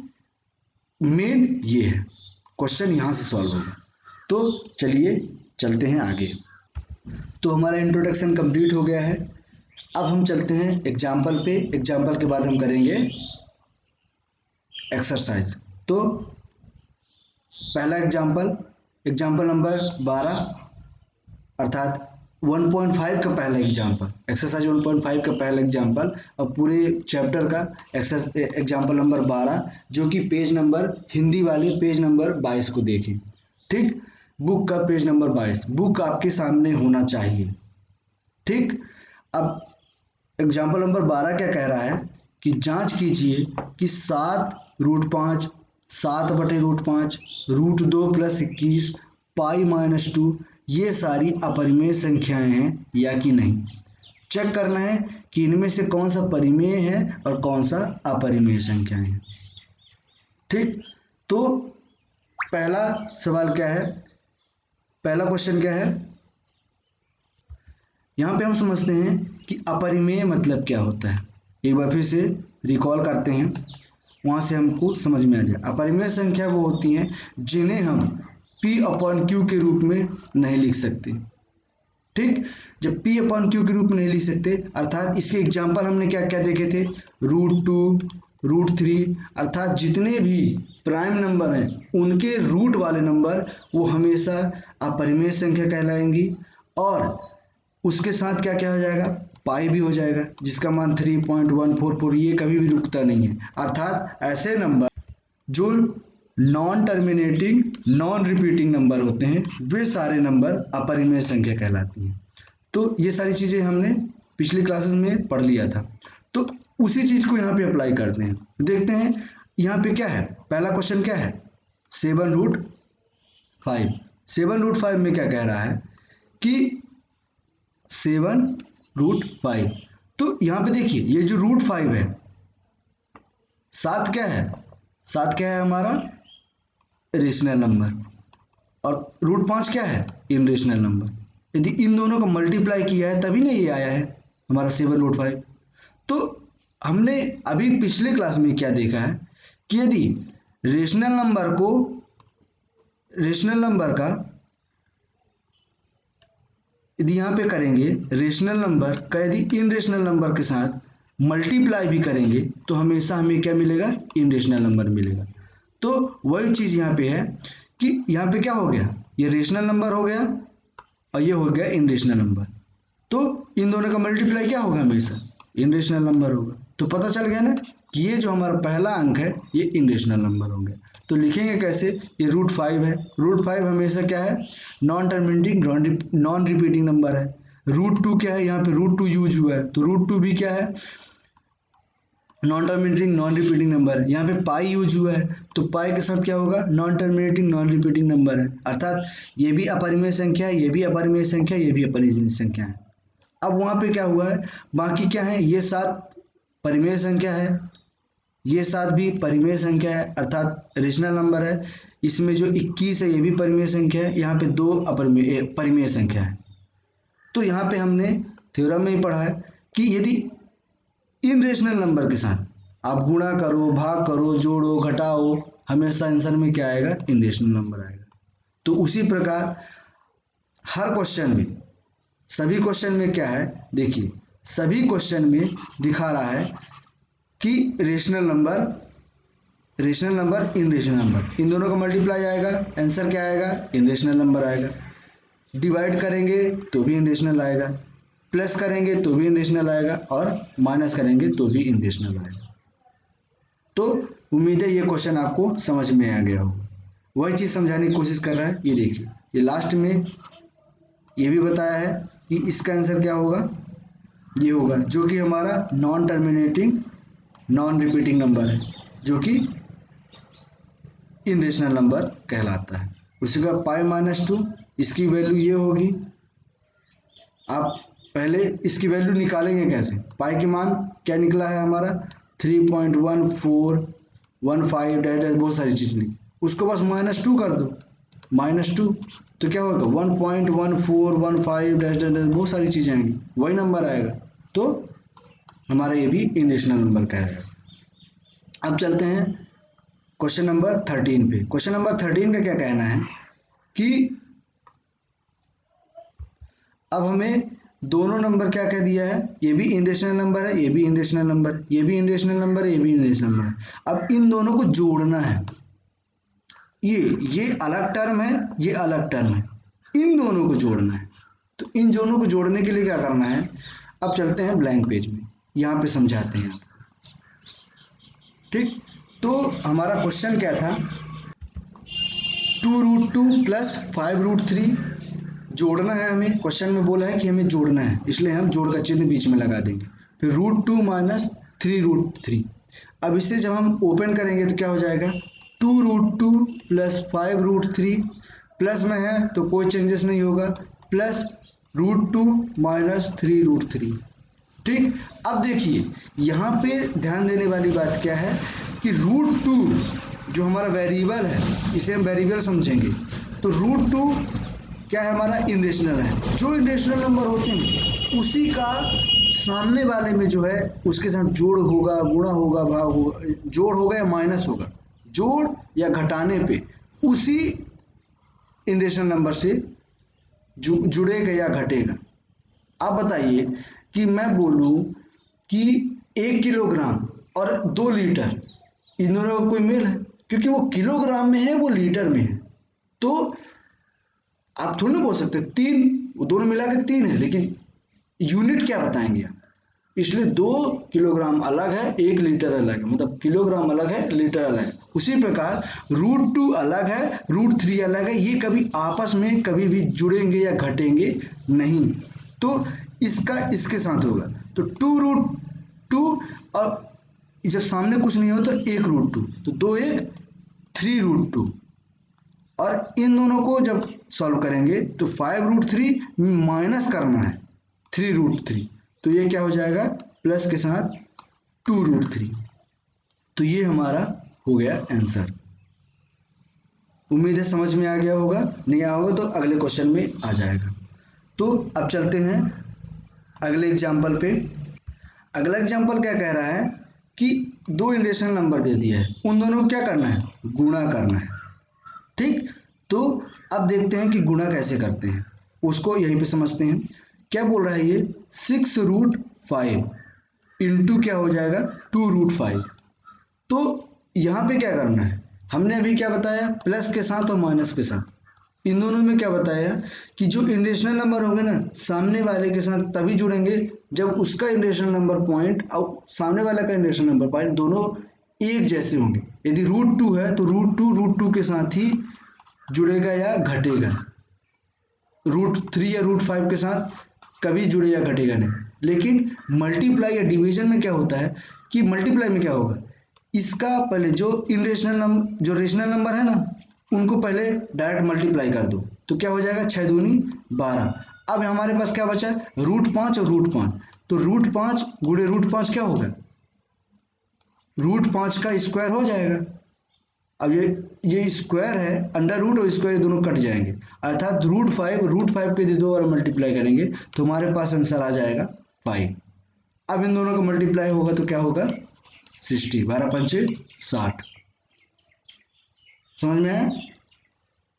मेन ये है, क्वेश्चन यहाँ से सॉल्व होगा। तो चलिए चलते हैं आगे। तो हमारा इंट्रोडक्शन कंप्लीट हो गया है, अब हम चलते हैं एग्जाम्पल पे। एग्जाम्पल के बाद हम करेंगे एक्सरसाइज। तो पहला एग्जाम्पल, एग्जाम्पल नंबर 12 अर्थात 1.5 का पहला एग्जाम्पल, एक्सरसाइज 1.5 का पहला एग्जाम्पल और पूरे चैप्टर का एग्जाम्पल नंबर 12, जो कि पेज नंबर हिंदी वाले पेज नंबर 22 को देखें। ठीक, बुक का पेज नंबर 22, बुक आपके सामने होना चाहिए। ठीक, अब एग्जाम्पल नंबर 12 क्या कह रहा है कि जांच कीजिए कि 7√5, 7/√5, √2 + 21, π-2 ये सारी अपरिमेय संख्याएं हैं या कि नहीं। चेक करना है कि इनमें से कौन सा परिमेय है और कौन सा अपरिमेय संख्याएं हैं। ठीक, तो पहला सवाल क्या है, पहला क्वेश्चन क्या है, यहाँ पे हम समझते हैं कि अपरिमेय मतलब क्या होता है। एक बार फिर से रिकॉल करते हैं, वहाँ से हमको समझ में आ जाए। अपरिमेय संख्या वो होती हैं जिन्हें हम P/Q के रूप में नहीं लिख सकते। ठीक, जब P/Q के रूप में नहीं लिख सकते अर्थात इसके एग्जाम्पल हमने क्या क्या देखे थे, √2, √3, अर्थात जितने भी प्राइम नंबर हैं उनके रूट वाले नंबर वो हमेशा अपरिमेय संख्या कहलाएंगी। और उसके साथ क्या क्या हो जाएगा, पाई भी हो जाएगा, जिसका मान 3.144, ये कभी भी रुकता नहीं है। अर्थात ऐसे नंबर जो non terminating non repeating number होते हैं वे सारे नंबर अपरिमेय संख्या कहलाती हैं। तो ये सारी चीज़ें हमने पिछली क्लासेस में पढ़ लिया था। तो उसी चीज़ को यहाँ पे अप्लाई करते हैं। देखते हैं यहाँ पे क्या है। पहला क्वेश्चन क्या है, 7√5। 7√5 में क्या कह रहा है कि 7√5, तो यहाँ पे देखिए ये जो √5 है, 7 क्या है, 7 क्या है हमारा रेशनल नंबर, और √5 क्या है इनरेशनल नंबर। यदि इन दोनों को मल्टीप्लाई किया है तभी ना ये आया है हमारा 7√5। तो हमने अभी पिछले क्लास में क्या देखा है कि यदि रेशनल नंबर का यदि यहाँ पे करेंगे, रेशनल नंबर का यदि इन रेशनल नंबर के साथ मल्टीप्लाई भी करेंगे तो हमेशा हमें क्या मिलेगा, इन रेशनल नंबर मिलेगा। तो वही चीज़ यहाँ पे है कि यहाँ पे क्या हो गया, ये रेशनल नंबर हो गया और ये हो गया इन रेशनल नंबर। तो इन दोनों का मल्टीप्लाई क्या होगा, हमेशा इन रेशनल नंबर होगा। तो पता चल गया ना कि ये जो हमारा पहला अंक है ये इन रेशनल नंबर होंगे। तो लिखेंगे कैसे, ये √5 है। √5 हमेशा क्या है, non terminating non repeating number है। √2 क्या है, यहाँ पे √2 यूज हुआ है, तो √2 भी क्या है, non terminating non repeating number है। यहाँ पे पाई यूज हुआ है, तो पाई के साथ क्या होगा, non terminating non repeating number है, अर्थात ये भी अपरिमेय संख्या है, ये भी अपरिमेय संख्या, ये भी अपरिमेय संख्या है। अब वहाँ पे क्या हुआ है, बाकी क्या है, ये 7 परिमेय संख्या है, ये 7 भी परिमेय संख्या है, अर्थात रेशनल नंबर है। इसमें जो 21 है ये भी परिमेय संख्या है, यहाँ पे 2 परिमेय संख्या है। तो यहाँ पे हमने थ्योरम में ही पढ़ा है कि यदि इन रेशनल नंबर के साथ आप गुणा करो, भाग करो, जोड़ो, घटाओ, हमेशा आंसर में क्या आएगा, इन रेशनल नंबर आएगा। तो उसी प्रकार हर क्वेश्चन में, सभी क्वेश्चन में क्या है, देखिए सभी क्वेश्चन में दिखा रहा है कि रेशनल नंबर इन रेशनल नंबर, इन दोनों का मल्टीप्लाई आएगा, आंसर क्या आएगा, इन रेशनल नंबर आएगा। डिवाइड करेंगे तो भी इन रेशनल आएगा, प्लस करेंगे तो भी इन रेशनल आएगा, और माइनस करेंगे तो भी इन रेशनल आएगा। तो उम्मीद है ये क्वेश्चन आपको समझ में आ गया होगा। वही चीज़ समझाने की कोशिश कर रहा है। ये देखिए, ये लास्ट में ये भी बताया है कि इसका आंसर क्या होगा, ये होगा जो कि हमारा non terminating non repeating number है, जो कि इन रेशनल नंबर कहलाता है। उसी का π-2, इसकी वैल्यू ये होगी। आप पहले इसकी वैल्यू निकालेंगे कैसे, पाई की मान क्या निकला है हमारा 3.1415 डैश बहुत सारी चीज़ निकली, उसको बस -2 कर दो, -2 तो क्या होगा 1.1415 डैश डैश बहुत सारी चीज़ें आएंगी, वही नंबर आएगा। तो हमारा ये भी इन रेशनल नंबर कहलाएगा। अब चलते हैं क्वेश्चन नंबर 13 पे। क्वेश्चन नंबर 13 का क्या कहना है कि अब हमें दोनों नंबर क्या कह दिया है, ये भी इन रेशनल नंबर है, ये भी इन रेशनल नंबर, ये भी इन रेशनल नंबर है, ये भी इन रेशनल नंबर है। अब इन दोनों को जोड़ना है, ये अलग टर्म है, ये अलग टर्म है, इन दोनों को जोड़ना है। तो इन दोनों को जोड़ने के लिए क्या करना है, अब चलते हैं ब्लैंक पेज में, यहाँ पे समझाते हैं। ठीक, तो हमारा क्वेश्चन क्या था, 2√2 प्लस 5√3 जोड़ना है हमें। क्वेश्चन में बोला है कि हमें जोड़ना है, इसलिए हम जोड़ का चिन्ह बीच में लगा देंगे। फिर √2 माइनस 3√3। अब इसे जब हम ओपन करेंगे तो क्या हो जाएगा, 2√2 प्लस 5√3, प्लस में है तो कोई चेंजेस नहीं होगा, प्लस √2 माइनस 3√3। ठीक, अब देखिए यहाँ पे ध्यान देने वाली बात क्या है कि √2 जो हमारा वेरिएबल है, इसे हम वेरिएबल समझेंगे। तो √2 क्या है, हमारा इन रेशनल है। जो इन रेशनल नंबर होते हैं उसी का सामने वाले में जो है उसके साथ जोड़ होगा, गुणा होगा, भाग होगा, जोड़ होगा या माइनस होगा, जोड़ या घटाने पे उसी इन रेशनल नंबर से जुड़ेगा या घटेगा। आप बताइए कि मैं बोलूं कि 1 किलोग्राम और 2 लीटर, इन दोनों का कोई मेल है, क्योंकि वो किलोग्राम में है, वो लीटर में है। तो आप थोड़ी ना बोल सकते 3, वो दोनों मिला के 3 है, लेकिन यूनिट क्या बताएंगे आप, इसलिए 2 किलोग्राम अलग है, 1 लीटर अलग है, मतलब किलोग्राम अलग है, लीटर अलग है। उसी प्रकार √2 अलग है, √3 अलग है, ये कभी आपस में कभी भी जुड़ेंगे या घटेंगे नहीं। तो इसका इसके साथ होगा। तो 2√2, और जब सामने कुछ नहीं हो तो 1√2, तो 2 1 3√2, और इन दोनों को जब सॉल्व करेंगे तो 5√3 माइनस करना है 3√3, तो ये क्या हो जाएगा प्लस के साथ 2√3। तो ये हमारा हो गया आंसर। उम्मीद है समझ में आ गया होगा, नहीं आया होगा तो अगले क्वेश्चन में आ जाएगा। तो अब चलते हैं अगले एग्जाम्पल पे। अगला एग्जाम्पल क्या कह रहा है कि दो इरेशनल नंबर दे दिया है, उन दोनों को क्या करना है, गुणा करना है। ठीक, तो अब देखते हैं कि गुणा कैसे करते हैं, उसको यहीं पे समझते हैं। क्या बोल रहा है ये 6√5 इंटू क्या हो जाएगा 2√5। तो यहाँ पे क्या करना है, हमने अभी क्या बताया प्लस के साथ और माइनस के साथ, इन दोनों में क्या बताया कि जो इरेशनल नंबर होंगे ना सामने वाले के साथ तभी जुड़ेंगे जब उसका इरेशनल नंबर पॉइंट और सामने वाला का इरेशनल नंबर पॉइंट दोनों एक जैसे होंगे। यदि √2 है तो √2 के साथ ही जुड़ेगा या घटेगा, √3 या √5 के साथ कभी जुड़े या घटेगा नहीं। लेकिन मल्टीप्लाई या डिवीजन में क्या होता है कि मल्टीप्लाई में क्या होगा, इसका पहले जो इरेशनल नंबर जो रेशनल नंबर है ना उनको पहले डायरेक्ट मल्टीप्लाई कर दो, तो क्या हो जाएगा 6 दूनी 12। अब हमारे पास क्या बचा √5 और √5, तो √5 गुणे √5 क्या होगा, √5 का स्क्वायर हो जाएगा। अब ये स्क्वायर है, अंडर रूट और स्क्वायर दोनों कट जाएंगे, अर्थात √5 के दो और मल्टीप्लाई करेंगे तो हमारे पास आंसर आ जाएगा 5। अब इन दोनों का मल्टीप्लाई होगा तो क्या होगा 60, 12 पंचे 60। समझ में आया?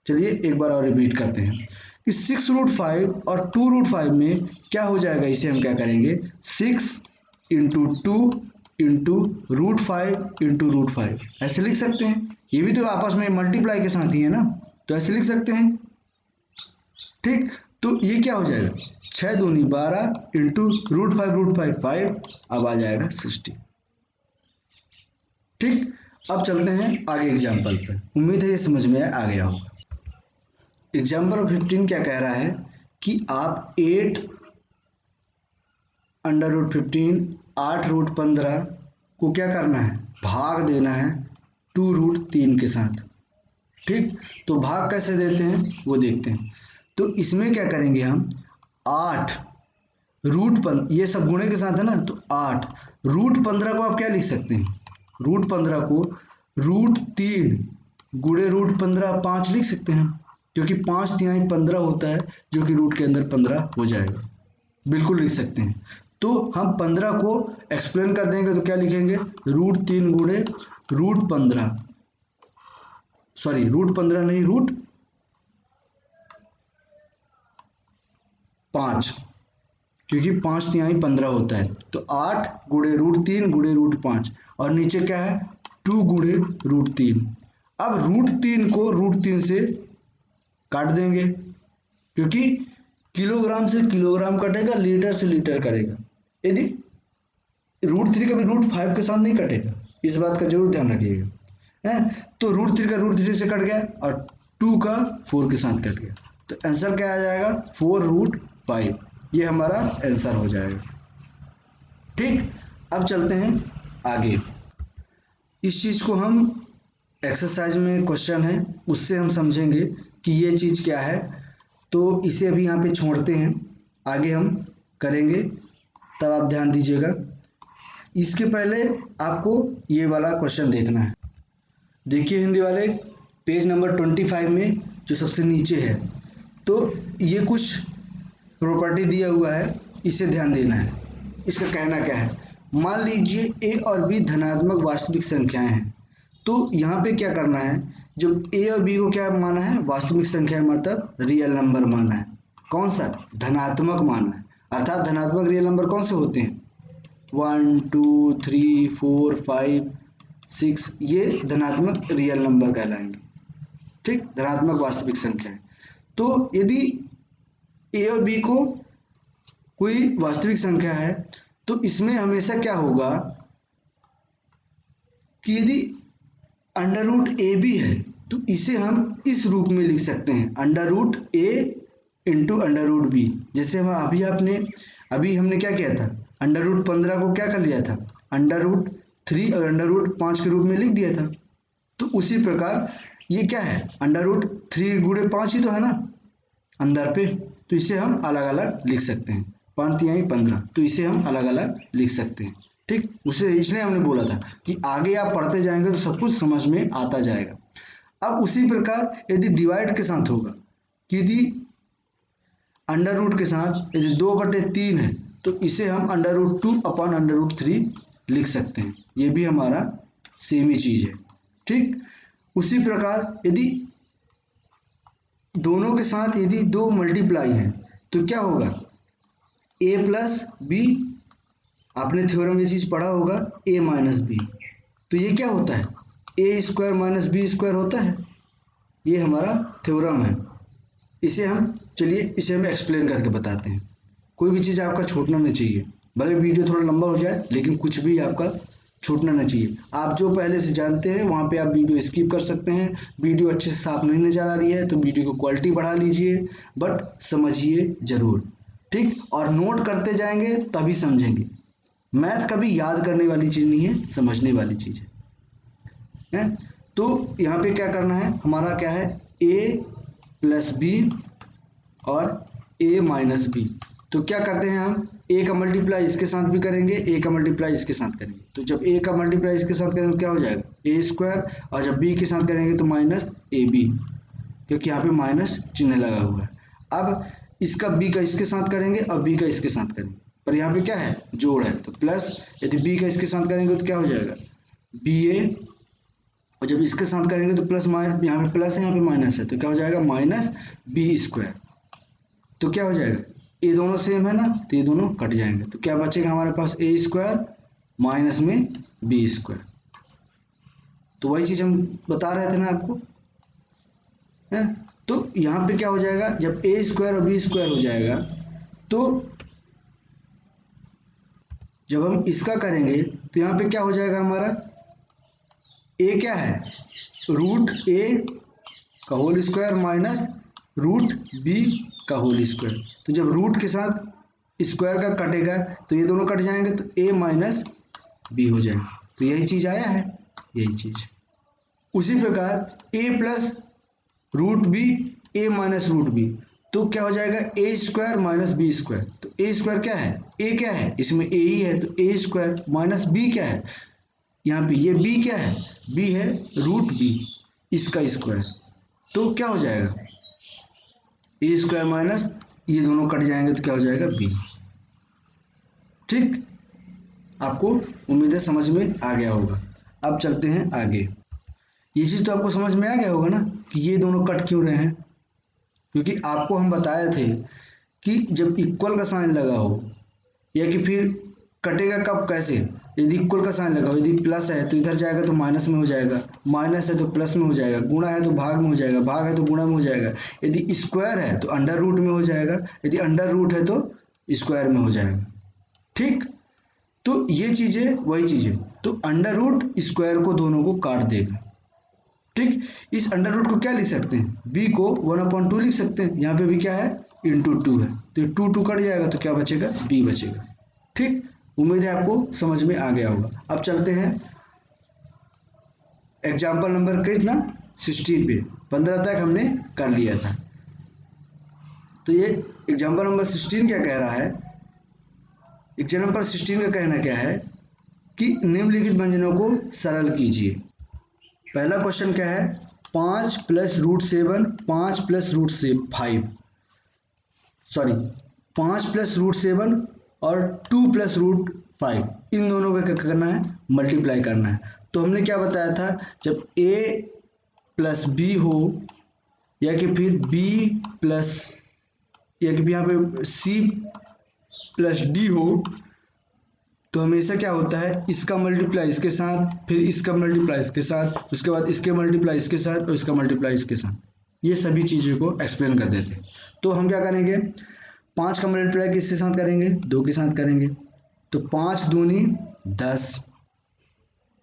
चलिए एक बार और रिपीट करते हैं कि 6√5 और 2√5 में क्या हो जाएगा, इसे हम क्या करेंगे 6 इंटू 2 इंटू √5 इंटू √5 ऐसे लिख सकते हैं। ये भी तो आपस में मल्टीप्लाई के साथ ही है ना, तो ऐसे लिख सकते हैं। ठीक, तो ये क्या हो जाएगा 6 दूनी 12 इंटू √5 5, अब आ जाएगा 60। ठीक, अब चलते हैं आगे एग्जाम्पल पर, उम्मीद है ये समझ में आ गया होगा। एग्जाम्पल 15 क्या कह रहा है कि आप 8√15 8√15 को क्या करना है, भाग देना है 2√3 के साथ। ठीक, तो भाग कैसे देते हैं वो देखते हैं। तो इसमें क्या करेंगे हम 8√15, ये सब गुणे के साथ है ना, तो 8 √15 को आप क्या लिख सकते हैं, √15 को √3 गुणे √15 5 लिख सकते हैं, क्योंकि 5 15 होता है जो कि रूट के अंदर 15 हो जाएगा, बिल्कुल लिख सकते हैं। तो हम 15 को एक्सप्लेन कर देंगे तो क्या लिखेंगे √3 गुणे √15, सॉरी √15 नहीं √5, क्योंकि 5 15 होता है। तो 8 गुणे √3 गुणे √5, और नीचे क्या है 2 गुणे √3। अब √3 को √3 से काट देंगे, क्योंकि किलोग्राम से किलोग्राम कटेगा, लीटर से लीटर करेगा। यदि √3 कभी √5 के साथ नहीं कटेगा, इस बात का जरूर ध्यान रखिएगा है। तो √3 का √3 से कट गया और 2 का 4 के साथ कट गया, तो आंसर क्या आ जाएगा 4√5, ये हमारा आंसर हो जाएगा। ठीक, अब चलते हैं आगे। इस चीज को हम एक्सरसाइज में क्वेश्चन है उससे हम समझेंगे कि ये चीज क्या है, तो इसे अभी यहाँ पे छोड़ते हैं, आगे हम करेंगे, तब आप ध्यान दीजिएगा। इसके पहले आपको ये वाला क्वेश्चन देखना है। देखिए हिंदी वाले पेज नंबर 25 में जो सबसे नीचे है, तो ये कुछ प्रॉपर्टी दिया हुआ है, इसे ध्यान देना है। इसका कहना क्या है, मान लीजिए ए और बी धनात्मक वास्तविक संख्याएं हैं। तो यहाँ पे क्या करना है, जब ए और बी को क्या माना है वास्तविक संख्या, मतलब रियल नंबर माना है। कौन सा, धनात्मक माना है, अर्थात धनात्मक रियल नंबर कौन से होते हैं 1 2 3 4 5 6, ये धनात्मक रियल नंबर कहलाएंगे। ठीक, धनात्मक वास्तविक संख्या है। तो यदि ए और बी को कोई वास्तविक संख्या है तो इसमें हमेशा क्या होगा कि यदि √AB है तो इसे हम इस रूप में लिख सकते हैं √A इंटू √B। जैसे हम अभी हमने क्या किया था, अंडर रूट 15 को क्या कर लिया था, अंडर रूट 3 और अंडर रूट 5 के रूप में लिख दिया था। तो उसी प्रकार ये क्या है, अंडर रूट 3 गुणे 5 ही तो है ना अंदर पे, तो इसे हम अलग अलग लिख सकते हैं। 5 तिहाई 15, तो इसे हम अलग अलग लिख सकते हैं। ठीक, उसे इसलिए हमने बोला था कि आगे आप पढ़ते जाएंगे तो सब कुछ समझ में आता जाएगा। अब उसी प्रकार यदि डिवाइड के साथ होगा कि यदि अंडर रूट के साथ यदि 2/3 है तो इसे हम under root 2 upon under root 3 लिख सकते हैं। ये भी हमारा सेम ही चीज़ है। ठीक, उसी प्रकार यदि दोनों के साथ यदि 2 मल्टीप्लाई हैं तो क्या होगा, a प्लस बी, आपने थ्योरम ये चीज़ पढ़ा होगा, a माइनस बी, तो ये क्या होता है, a square minus B square होता है। ये हमारा थ्योरम है। इसे हम एक्सप्लेन करके बताते हैं। कोई भी चीज़ आपका छूटना नहीं चाहिए, भले वीडियो थोड़ा लंबा हो जाए लेकिन कुछ भी आपका छूटना नहीं चाहिए। आप जो पहले से जानते हैं वहाँ पे आप वीडियो स्किप कर सकते हैं। वीडियो अच्छे से साफ नहीं नज़र आ रही है तो वीडियो की क्वालिटी बढ़ा लीजिए, बट समझिए ज़रूर। ठीक, और नोट करते जाएंगे तभी समझेंगे। मैथ कभी याद करने वाली चीज़ नहीं है, समझने वाली चीज़ है। तो यहाँ पे क्या करना है, हमारा क्या है, a प्लस बी और a माइनस बी। तो क्या करते हैं हम, a का मल्टीप्लाई इसके साथ भी करेंगे, a का मल्टीप्लाई इसके साथ करेंगे। तो जब a का मल्टीप्लाई इसके साथ करेंगे तो क्या हो जाएगा, a स्क्वायर, और जब b के साथ करेंगे तो माइनस ए बी, क्योंकि यहाँ पे माइनस चिन्ह लगा हुआ है। अब इसका b का इसके साथ करेंगे और b का इसके साथ करेंगे, पर यहाँ पे क्या है, जोड़ है, तो प्लस, यदि b का इसके साथ करेंगे तो क्या हो जाएगा, बी ए, और जब इसके साथ करेंगे तो प्लस माइनस, यहाँ पे प्लस है यहाँ पे माइनस है, तो क्या हो जाएगा, माइनस बी स्क्वायर। तो क्या हो जाएगा, ये दोनों सेम है ना, तो ये दोनों कट जाएंगे, तो क्या बचेगा हमारे पास, ए स्क्वायर माइनस में बी स्क्वायर। तो वही चीज़ हम बता रहे थे ना आपको, है। तो यहाँ पे क्या हो जाएगा, जब ए स्क्वायर और बी स्क्वायर हो जाएगा तो जब हम इसका करेंगे तो यहाँ पे क्या हो जाएगा हमारा, ए क्या है, रूट ए का whole square minus root B का होल स्क्वायर। तो जब रूट के साथ स्क्वायर का कटेगा तो ये दोनों कट जाएंगे, तो a माइनस बी हो जाएगा। तो यही चीज़ आया है, यही चीज़। उसी प्रकार a plus root B, a minus root B, तो क्या हो जाएगा, a square minus B square. तो a स्क्वायर क्या है, a क्या है, इसमें a ही है, तो a स्क्वायर माइनस b क्या है, यहाँ पे ये b क्या है, b है रूट b, इसका स्क्वायर। तो क्या हो जाएगा, ए स्क्वायर माइनस, ये दोनों कट जाएंगे तो क्या हो जाएगा, बी। ठीक, आपको उम्मीद है समझ में आ गया होगा। अब चलते हैं आगे। ये चीज़ तो आपको समझ में आ गया होगा ना कि ये दोनों कट क्यों रहे हैं, क्योंकि आपको हम बताए थे कि जब इक्वल का साइन लगा हो, या कि फिर कटेगा कब, कैसे, यदि इक्वल का साइन लगा हो, यदि प्लस है तो इधर जाएगा तो माइनस में हो जाएगा, माइनस है तो प्लस में हो जाएगा, गुणा है तो भाग में हो जाएगा, भाग है तो गुणा में हो जाएगा, यदि स्क्वायर है तो अंडर रूट में हो जाएगा, यदि अंडर रूट है तो स्क्वायर में हो जाएगा। ठीक, तो ये चीज़ें वही चीज़ें, तो अंडर रूट स्क्वायर को दोनों को काट देगा। ठीक, इस अंडर रूट को क्या लिख सकते हैं, b को 1/2 लिख सकते हैं, यहाँ पे भी क्या है, इंटू 2 है, तो 2 कट जाएगा तो क्या बचेगा, b बचेगा। ठीक, उम्मीद है आपको समझ में आ गया होगा। अब चलते हैं एग्जाम्पल नंबर कितना, 16 पे, 15 तक हमने कर लिया था। तो ये एग्जाम्पल नंबर 16 क्या कह रहा है, एग्जाम्पल नंबर 16 का कहना क्या है कि निम्नलिखित व्यंजनों को सरल कीजिए। पहला क्वेश्चन क्या है, 5 प्लस रूट 7, 5 प्लस रूट से 5, सॉरी 5 प्लस रूट 7 और 2 प्लस रूट 5, इन दोनों का क्या करना है, मल्टीप्लाई करना है। तो हमने क्या बताया था, जब a प्लस बी हो, या कि फिर b प्लस, या कि यहाँ पे c प्लस d हो, तो हमेशा क्या होता है, इसका मल्टीप्लाई इसके साथ, फिर इसका मल्टीप्लाई इसके साथ, उसके बाद इसके मल्टीप्लाई इसके साथ और इसका मल्टीप्लाई इसके साथ, ये सभी चीज़ों को एक्सप्लेन कर देते हैं। तो हम क्या करेंगे, 5 का मल्टीप्लाई किसके साथ करेंगे, 2 के साथ करेंगे, तो 5 दूनी 10।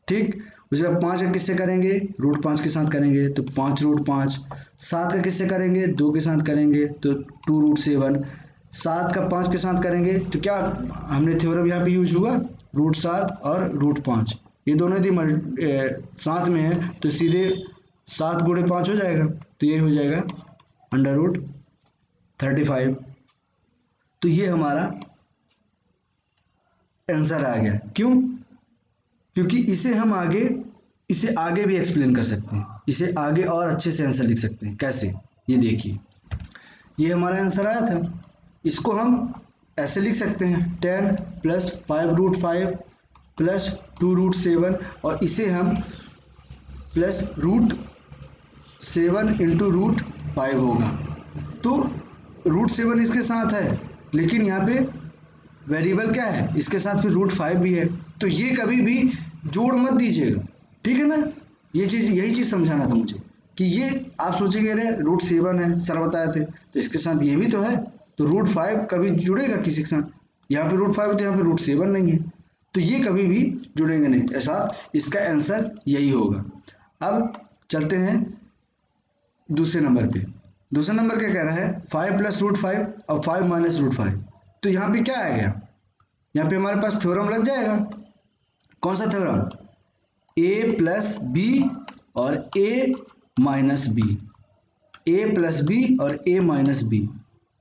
ठीक, उसके बाद 5 का किससे करेंगे, रूट 5 के साथ करेंगे, तो 5 रूट 5। 7 का किससे करेंगे, 2 के साथ करेंगे, तो 2 रूट 7। 7 का 5 के साथ करेंगे तो क्या हमने थ्योरम यहाँ पे यूज हुआ, √7 और √5, ये दोनों यदि साथ में है तो सीधे 7 गुणे 5 हो जाएगा, तो ये हो जाएगा √35। तो ये हमारा आंसर आ गया। क्यों? क्योंकि इसे आगे भी एक्सप्लेन कर सकते हैं, इसे आगे और अच्छे से आंसर लिख सकते हैं। कैसे? ये देखिए, ये हमारा आंसर आया था, इसको हम ऐसे लिख सकते हैं 10 + 5√5 + 2√7, और इसे हम +√7 × √5 होगा। तो √7 इसके साथ है, लेकिन यहाँ पे वेरिएबल क्या है, इसके साथ फिर √5 भी है, तो ये कभी भी जोड़ मत दीजिएगा, ठीक है ना। यही चीज़ समझाना था मुझे, कि ये आप सोचेंगे अरे √7 है, सर बताए थे, तो इसके साथ ये भी तो है, तो √5 कभी जुड़ेगा किसी के साथ, यहाँ पे √5 है तो यहाँ पे √7 नहीं है, तो ये कभी भी जुड़ेंगे नहीं, ऐसा इसका आंसर यही होगा। अब चलते हैं दूसरे नंबर पे। दूसरा नंबर क्या कह रहा है, 5 + √5 और 5 - √5, तो यहाँ पे क्या आएगा, यहाँ पे हमारे पास थ्योरम लग जाएगा। कौन सा थ्योरम? a + b और a - b, a + b और a - b,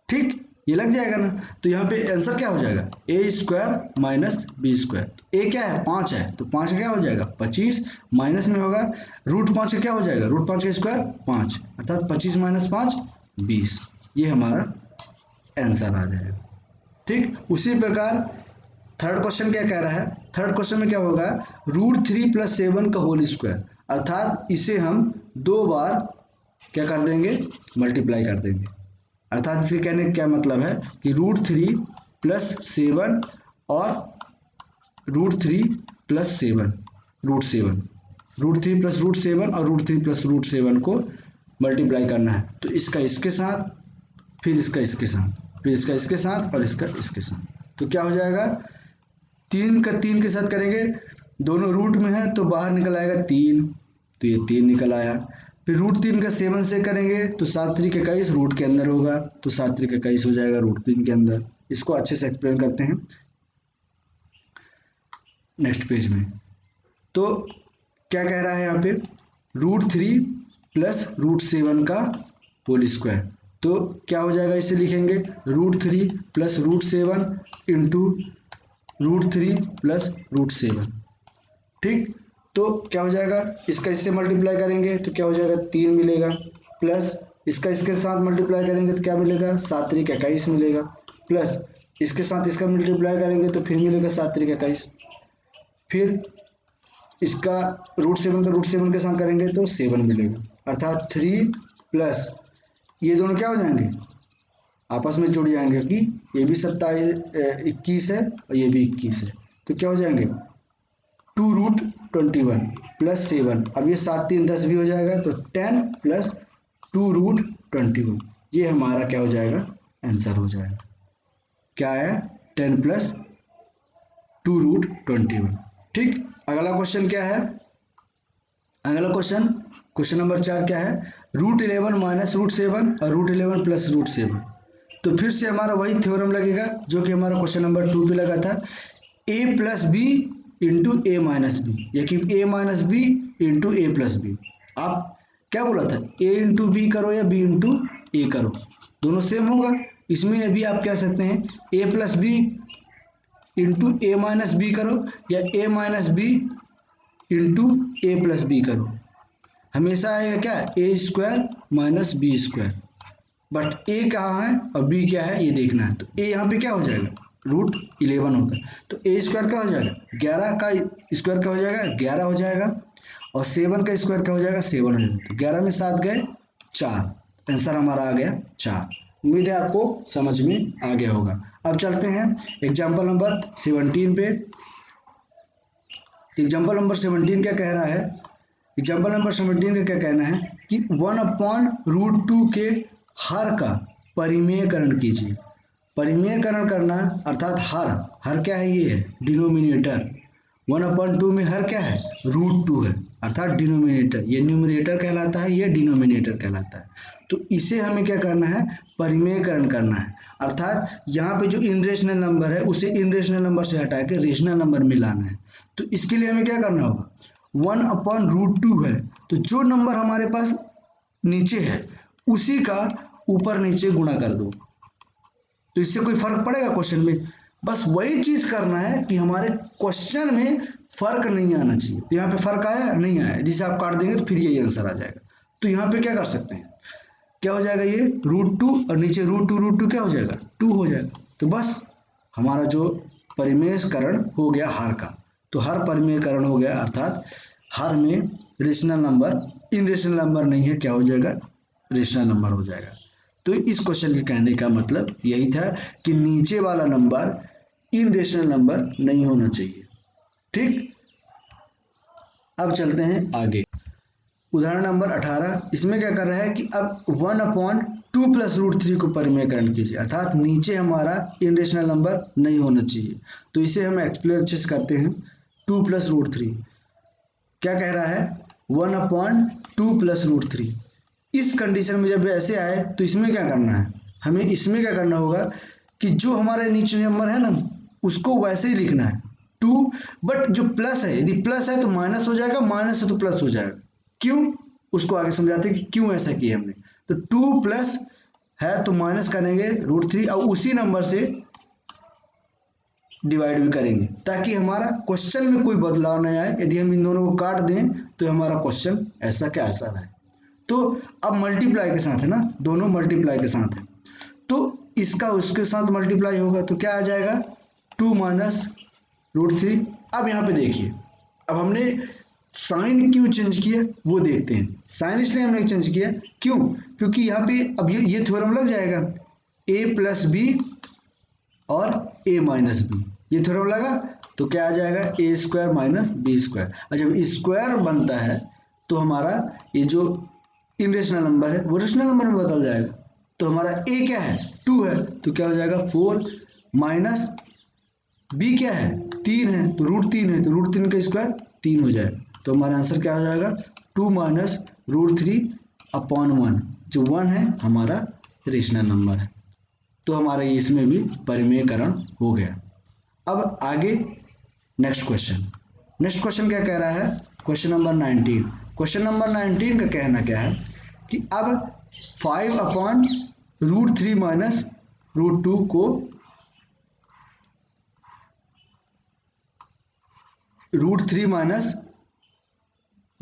ठीक, ये लग जाएगा ना। तो यहाँ पे आंसर क्या हो जाएगा, a² - b²। a क्या है, 5 है, तो 5 क्या हो जाएगा 25, माइनस में होगा √5 का क्या हो जाएगा, √5 का स्क्वायर 5, अर्थात 25 - 5 20, ये हमारा आंसर आ जाएगा। ठीक, उसी प्रकार थर्ड क्वेश्चन क्या कह रहा है, थर्ड क्वेश्चन में क्या होगा, √3 + 7 का होल स्क्वायर, अर्थात इसे हम 2 बार क्या कर देंगे, मल्टीप्लाई कर देंगे। अर्थात इसके कहने का क्या मतलब है कि √3 + 7 और √3 + 7, √7, √3 + √7 और √3 + √7 को मल्टीप्लाई करना है। तो इसका इसके साथ, फिर इसका इसके साथ, फिर इसका इसके साथ और इसका इसके साथ, तो क्या हो जाएगा, 3 का 3 के साथ करेंगे, दोनों रूट में है तो बाहर निकल आएगा 3, तो ये 3 निकल आया। फिर √3 का 7 से करेंगे तो 7 × 3 = 21 रूट के अंदर होगा, तो 7 × 3 = 21 हो जाएगा √3 के अंदर। इसको अच्छे से एक्सप्लेन करते हैं नेक्स्ट पेज में। तो क्या कह रहा है यहाँ पे, √3 + √7 का होल स्क्वायर, तो क्या हो जाएगा, इसे लिखेंगे √3 + √7 × √3 + √7, ठीक। तो क्या हो जाएगा, इसका इससे मल्टीप्लाई करेंगे तो क्या हो जाएगा 3 मिलेगा, प्लस इसका इसके साथ मल्टीप्लाई करेंगे तो क्या मिलेगा 7 × 3 = 21 मिलेगा, प्लस इसके साथ इसका मल्टीप्लाई करेंगे तो फिर मिलेगा 7 × 3 = 21, फिर इसका √7 का √7 के साथ करेंगे तो 7 मिलेगा, अर्थात 3 प्लस ये दोनों क्या हो जाएंगे, आपस में जुड़ जाएंगे कि ये भी 21 है और ये भी 21 है, तो क्या हो जाएंगे 2√21 + 7, अब ये 7 × 3 = 10 भी हो जाएगा, तो 10 + 2√21, ये हमारा क्या हो जाएगा, आंसर हो जाएगा। क्या है, 10 + 2√21, ठीक। अगला क्वेश्चन क्या है, अगला क्वेश्चन नंबर 4 क्या है, √11 - √7 और √11 + √7, तो फिर से हमारा वही थ्योरम लगेगा जो कि हमारा क्वेश्चन नंबर 2 पे लगा था, a + b × a - b, या कि a - b × a + b। आप क्या बोला था, a × b करो या b × a करो, दोनों सेम होगा। इसमें अभी आप कह सकते हैं a + b × a - b करो या a - b × a + b करो, हमेशा आएगा क्या, a² - b², बट a कहाँ है और b क्या है ये देखना है। तो a यहाँ पे क्या हो जाएगा, √11 होगा, तो a² क्या हो जाएगा, 11 का स्क्वायर क्या हो जाएगा, 11 हो जाएगा, और 7 का स्क्वायर क्या हो जाएगा, 7 हो जाएगा, तो 11 में 7 गए 4, आंसर हमारा आ गया 4। उम्मीद है आपको समझ में आ गया होगा। अब चलते हैं एग्जाम्पल नंबर 17 पे। एग्जाम्पल नंबर 17 क्या कह रहा है, एग्जाम्पल नंबर 17 का क्या कहना है कि 1/√2 के हर का परिमेयकरण कीजिए। परिमेयकरण करना अर्थात हर क्या है, ये है डिनोमिनेटर, 1/2 में हर क्या है, √2 है, अर्थात डिनोमिनेटर, ये न्यूमरेटर कहलाता है, ये डिनोमिनेटर कहलाता है। तो इसे हमें क्या करना है, परिमेयकरण करना है। अर्थात यहाँ पे जो इनरेशनल नंबर है उसे इनरेशनल नंबर से हटा के रेशनल नंबर में लाना है। तो इसके लिए हमें क्या करना होगा, 1/√2 है, तो जो नंबर हमारे पास नीचे है उसी का ऊपर नीचे गुणा कर दो। तो इससे कोई फर्क पड़ेगा क्वेश्चन में? बस वही चीज करना है कि हमारे क्वेश्चन में फर्क नहीं आना चाहिए। तो यहाँ पे फर्क आया नहीं आया, जिसे आप काट देंगे तो फिर यही आंसर आ जाएगा। तो यहाँ पे क्या कर सकते हैं, क्या हो जाएगा, ये √2 और नीचे √2 क्या हो जाएगा, 2 हो जाएगा। तो बस हमारा जो परिमेयकरण हो गया हर का, तो हर परिमेयकरण हो गया, अर्थात हर में रेशनल नंबर इनरेशनल नंबर नहीं है, क्या हो जाएगा, रेशनल नंबर हो जाएगा। तो इस क्वेश्चन के कहने का मतलब यही था कि नीचे वाला नंबर इनरेशनल नंबर नहीं होना चाहिए। ठीक, अब चलते हैं आगे। उदाहरण नंबर 18, इसमें क्या कर रहा है कि अब 1/2 + √3 को परिमेयकरण कीजिए, अर्थात नीचे हमारा इनरेशनल नंबर नहीं होना चाहिए। तो इसे हम एक्सप्लेन अच्छे से करते हैं। 2 + √3 क्या कह रहा है, 1/2 + √3। इस कंडीशन में जब ऐसे आए तो इसमें क्या करना है, हमें इसमें क्या करना होगा कि जो हमारे नीचे नंबर है ना उसको वैसे ही लिखना है 2, बट जो प्लस है, यदि प्लस है तो माइनस हो जाएगा, माइनस है तो प्लस हो जाएगा। क्यों, उसको आगे समझाते हैं कि क्यों ऐसा किया हमने। तो 2 प्लस है तो माइनस करेंगे √3 और उसी नंबर से डिवाइड भी करेंगे, ताकि हमारा क्वेश्चन में कोई बदलाव नहीं आए। यदि हम इन दोनों को काट दें तो हमारा क्वेश्चन ऐसा क्या ऐसा रहे। तो अब मल्टीप्लाई के साथ है ना, दोनों मल्टीप्लाई के साथ है, तो इसका उसके साथ मल्टीप्लाई होगा तो क्या आ जाएगा, 2 - √3। अब यहाँ पे देखिए, अब हमने साइन क्यों चेंज किया वो देखते हैं। साइन इसलिए हमने चेंज किया, क्यों, क्योंकि यहाँ पे अब ये थ्योरम लग जाएगा, a + b और a - b, ये थ्योरम लगा तो क्या आ जाएगा, a² - b²। और जब स्क्वायर बनता है तो हमारा ये जो इनरेशनल नंबर है वो रेशनल नंबर में बदल जाएगा। तो हमारा a क्या है, 2 है, तो क्या हो जाएगा 4 माइनस b क्या है, 3 है, तो √3 है, तो √3 का स्क्वायर 3 हो जाएगा। तो हमारा आंसर क्या हो जाएगा, 2 - √3/1, जो 1 है हमारा रेशनल नंबर है। तो हमारा ये इसमें भी परिमेयकरण हो गया। अब आगे नेक्स्ट क्वेश्चन क्या कह रहा है, क्वेश्चन नंबर 19। क्वेश्चन नंबर 19 का कहना क्या है कि अब 5/√3 - √2 को √3 -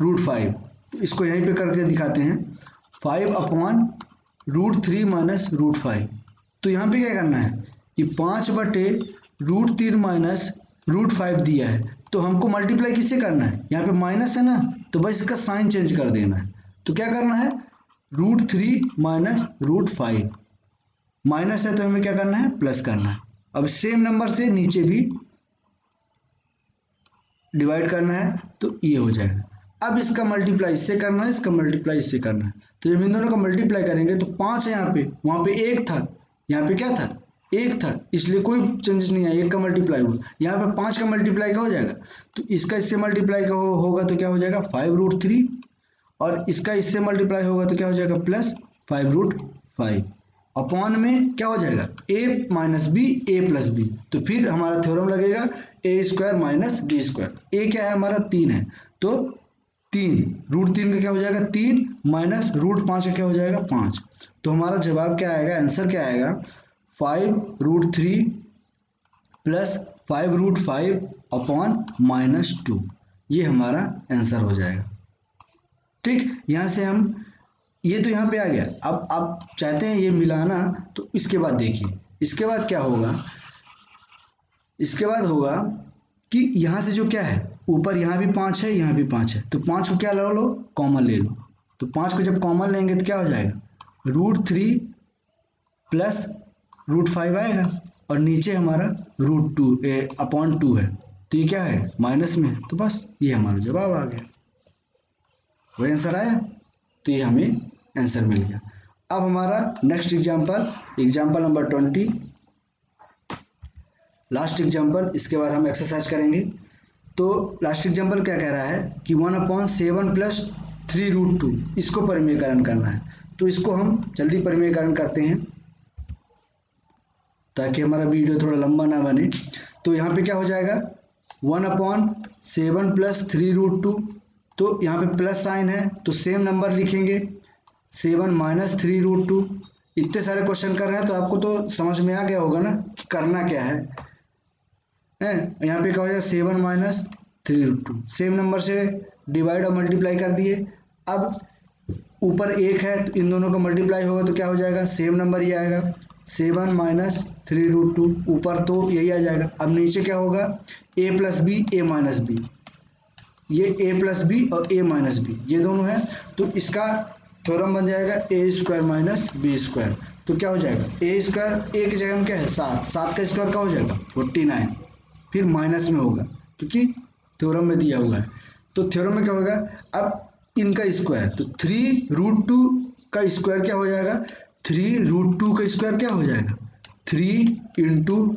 √5, तो इसको यहीं पे करके दिखाते हैं, 5/√3 - √5। तो यहाँ पे क्या करना है कि 5/√3 - √5 दिया है, तो हमको मल्टीप्लाई किससे करना है, यहाँ पे माइनस है ना, तो बस इसका साइन चेंज कर देना है। तो क्या करना है, √3 - √5, माइनस है तो हमें क्या करना है, प्लस करना है। अब सेम नंबर से नीचे भी डिवाइड करना है, तो ये हो जाएगा। अब इसका मल्टीप्लाई इससे करना है, इसका मल्टीप्लाई इससे करना है, तो जब इन दोनों का मल्टीप्लाई करेंगे तो 5 है यहाँ पे, वहाँ पे 1 था, यहाँ पे क्या था, 1 था, इसलिए कोई चेंजेस नहीं आया, 1 का मल्टीप्लाई हुआ। यहाँ पे 5 का मल्टीप्लाई क्या हो जाएगा, तो इसका इससे मल्टीप्लाई का होगा तो क्या हो जाएगा 5√3, और इसका इससे मल्टीप्लाई होगा तो क्या हो जाएगा प्लस 5√5। अपॉन में क्या हो जाएगा, a - b a + b, तो फिर हमारा थ्योरम लगेगा a² - b²। a क्या है हमारा 3 है, तो 3 √3 का क्या हो जाएगा 3 माइनस √5 का क्या हो जाएगा 5। तो हमारा जवाब क्या आएगा, आंसर क्या आएगा, 5√3 + 5√5/-2, ये हमारा आंसर हो जाएगा। ठीक, यहाँ से हम ये तो यहाँ पे आ गया। अब आप चाहते हैं ये मिलाना, तो इसके बाद देखिए, इसके बाद क्या होगा, इसके बाद होगा कि यहाँ से जो क्या है, ऊपर यहाँ भी 5 है, यहाँ भी 5 है, तो 5 को क्या लो, कॉमन ले लो। तो 5 को जब कॉमन लेंगे तो क्या हो जाएगा, √3 + √5 आएगा, और नीचे हमारा √2/2 है, तो ये क्या है माइनस में है, तो बस ये हमारा जवाब आ गया, वही आंसर आया। तो ये हमें आंसर मिल गया। अब हमारा next example number 20, last example, इसके बाद हम एक्सरसाइज करेंगे। तो लास्ट एग्जाम्पल क्या कह रहा है कि 1/7 + 3√2 इसको परिमेयकरण करना है। तो इसको हम जल्दी परिमेयकरण करते हैं ताकि हमारा वीडियो थोड़ा लंबा ना बने। तो यहाँ पे क्या हो जाएगा 1/7 + 3√2, तो यहाँ पे प्लस साइन है तो सेम नंबर लिखेंगे 7 - 3√2। इतने सारे क्वेश्चन कर रहे हैं तो आपको तो समझ में आ गया होगा ना कि करना क्या है। यहाँ पे क्या हो जाएगा 7 - 3√2, सेम नंबर से डिवाइड और मल्टीप्लाई कर दिए। अब ऊपर एक है तो इन दोनों का मल्टीप्लाई होगा तो क्या हो जाएगा सेम नंबर ही आएगा 7 - 3√2, ऊपर तो यही आ जाएगा। अब नीचे क्या होगा a + b a - b, ये a + b और a - b ये दोनों है तो इसका थ्योरम बन जाएगा a² - b²। तो क्या हो जाएगा a² a की जगह में क्या है 7, 7 का स्क्वायर क्या हो जाएगा 49, फिर माइनस में होगा क्योंकि थ्योरम में दिया हुआ है। तो थ्योरम में क्या होगा अब इनका स्क्वायर, तो 3√2 का स्क्वायर क्या हो जाएगा 3√2 का स्क्वायर क्या हो जाएगा 3 ×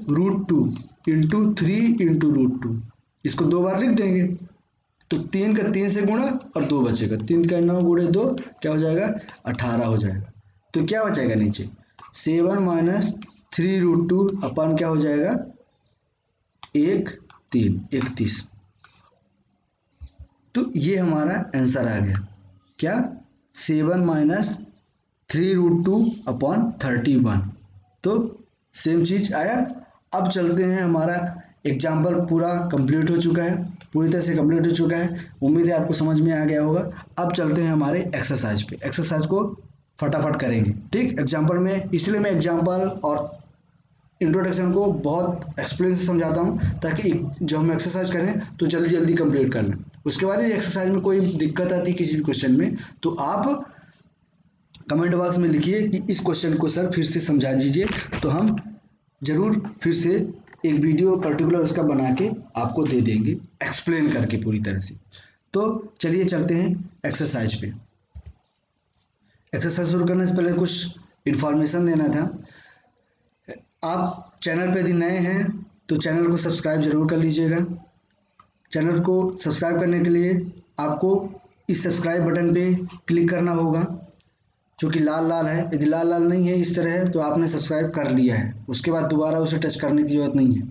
√2 × 3 × √2, इसको 2 बार लिख देंगे तो 3 का 3 से गुणा और 2 बचेगा, 3 का 9 × 2 क्या हो जाएगा 18 हो जाएगा। तो क्या बचेगा नीचे 7 - 3√2 अपन क्या हो जाएगा 31। तो ये हमारा आंसर आ गया क्या 7 - 3√2 / 31। तो सेम चीज आया। अब चलते हैं, हमारा एग्जाम्पल पूरा कंप्लीट हो चुका है, पूरी तरह से कंप्लीट हो चुका है, उम्मीद है आपको समझ में आ गया होगा। अब चलते हैं हमारे एक्सरसाइज पे, एक्सरसाइज को फटाफट करेंगे। ठीक, एग्जाम्पल में इसलिए मैं एग्जाम्पल और इंट्रोडक्शन को बहुत एक्सप्लेन से समझाता हूँ ताकि जब हम एक्सरसाइज करें तो जल्दी जल्दी कंप्लीट कर लें। उसके बाद ये एक्सरसाइज में कोई दिक्कत आती है किसी भी क्वेश्चन में तो आप कमेंट बॉक्स में लिखिए कि इस क्वेश्चन को सर फिर से समझा दीजिए, तो हम जरूर फिर से एक वीडियो पर्टिकुलर उसका बना के आपको दे देंगे एक्सप्लेन करके पूरी तरह से। तो चलिए चलते हैं एक्सरसाइज पे। एक्सरसाइज शुरू करने से पहले कुछ इन्फॉर्मेशन देना था। आप चैनल पे यदि नए हैं तो चैनल को सब्सक्राइब जरूर कर लीजिएगा। चैनल को सब्सक्राइब करने के लिए आपको इस सब्सक्राइब बटन पे क्लिक करना होगा जो कि लाल लाल है। यदि लाल लाल नहीं है इस तरह है तो आपने सब्सक्राइब कर लिया है, उसके बाद दोबारा उसे टच करने की ज़रूरत नहीं है।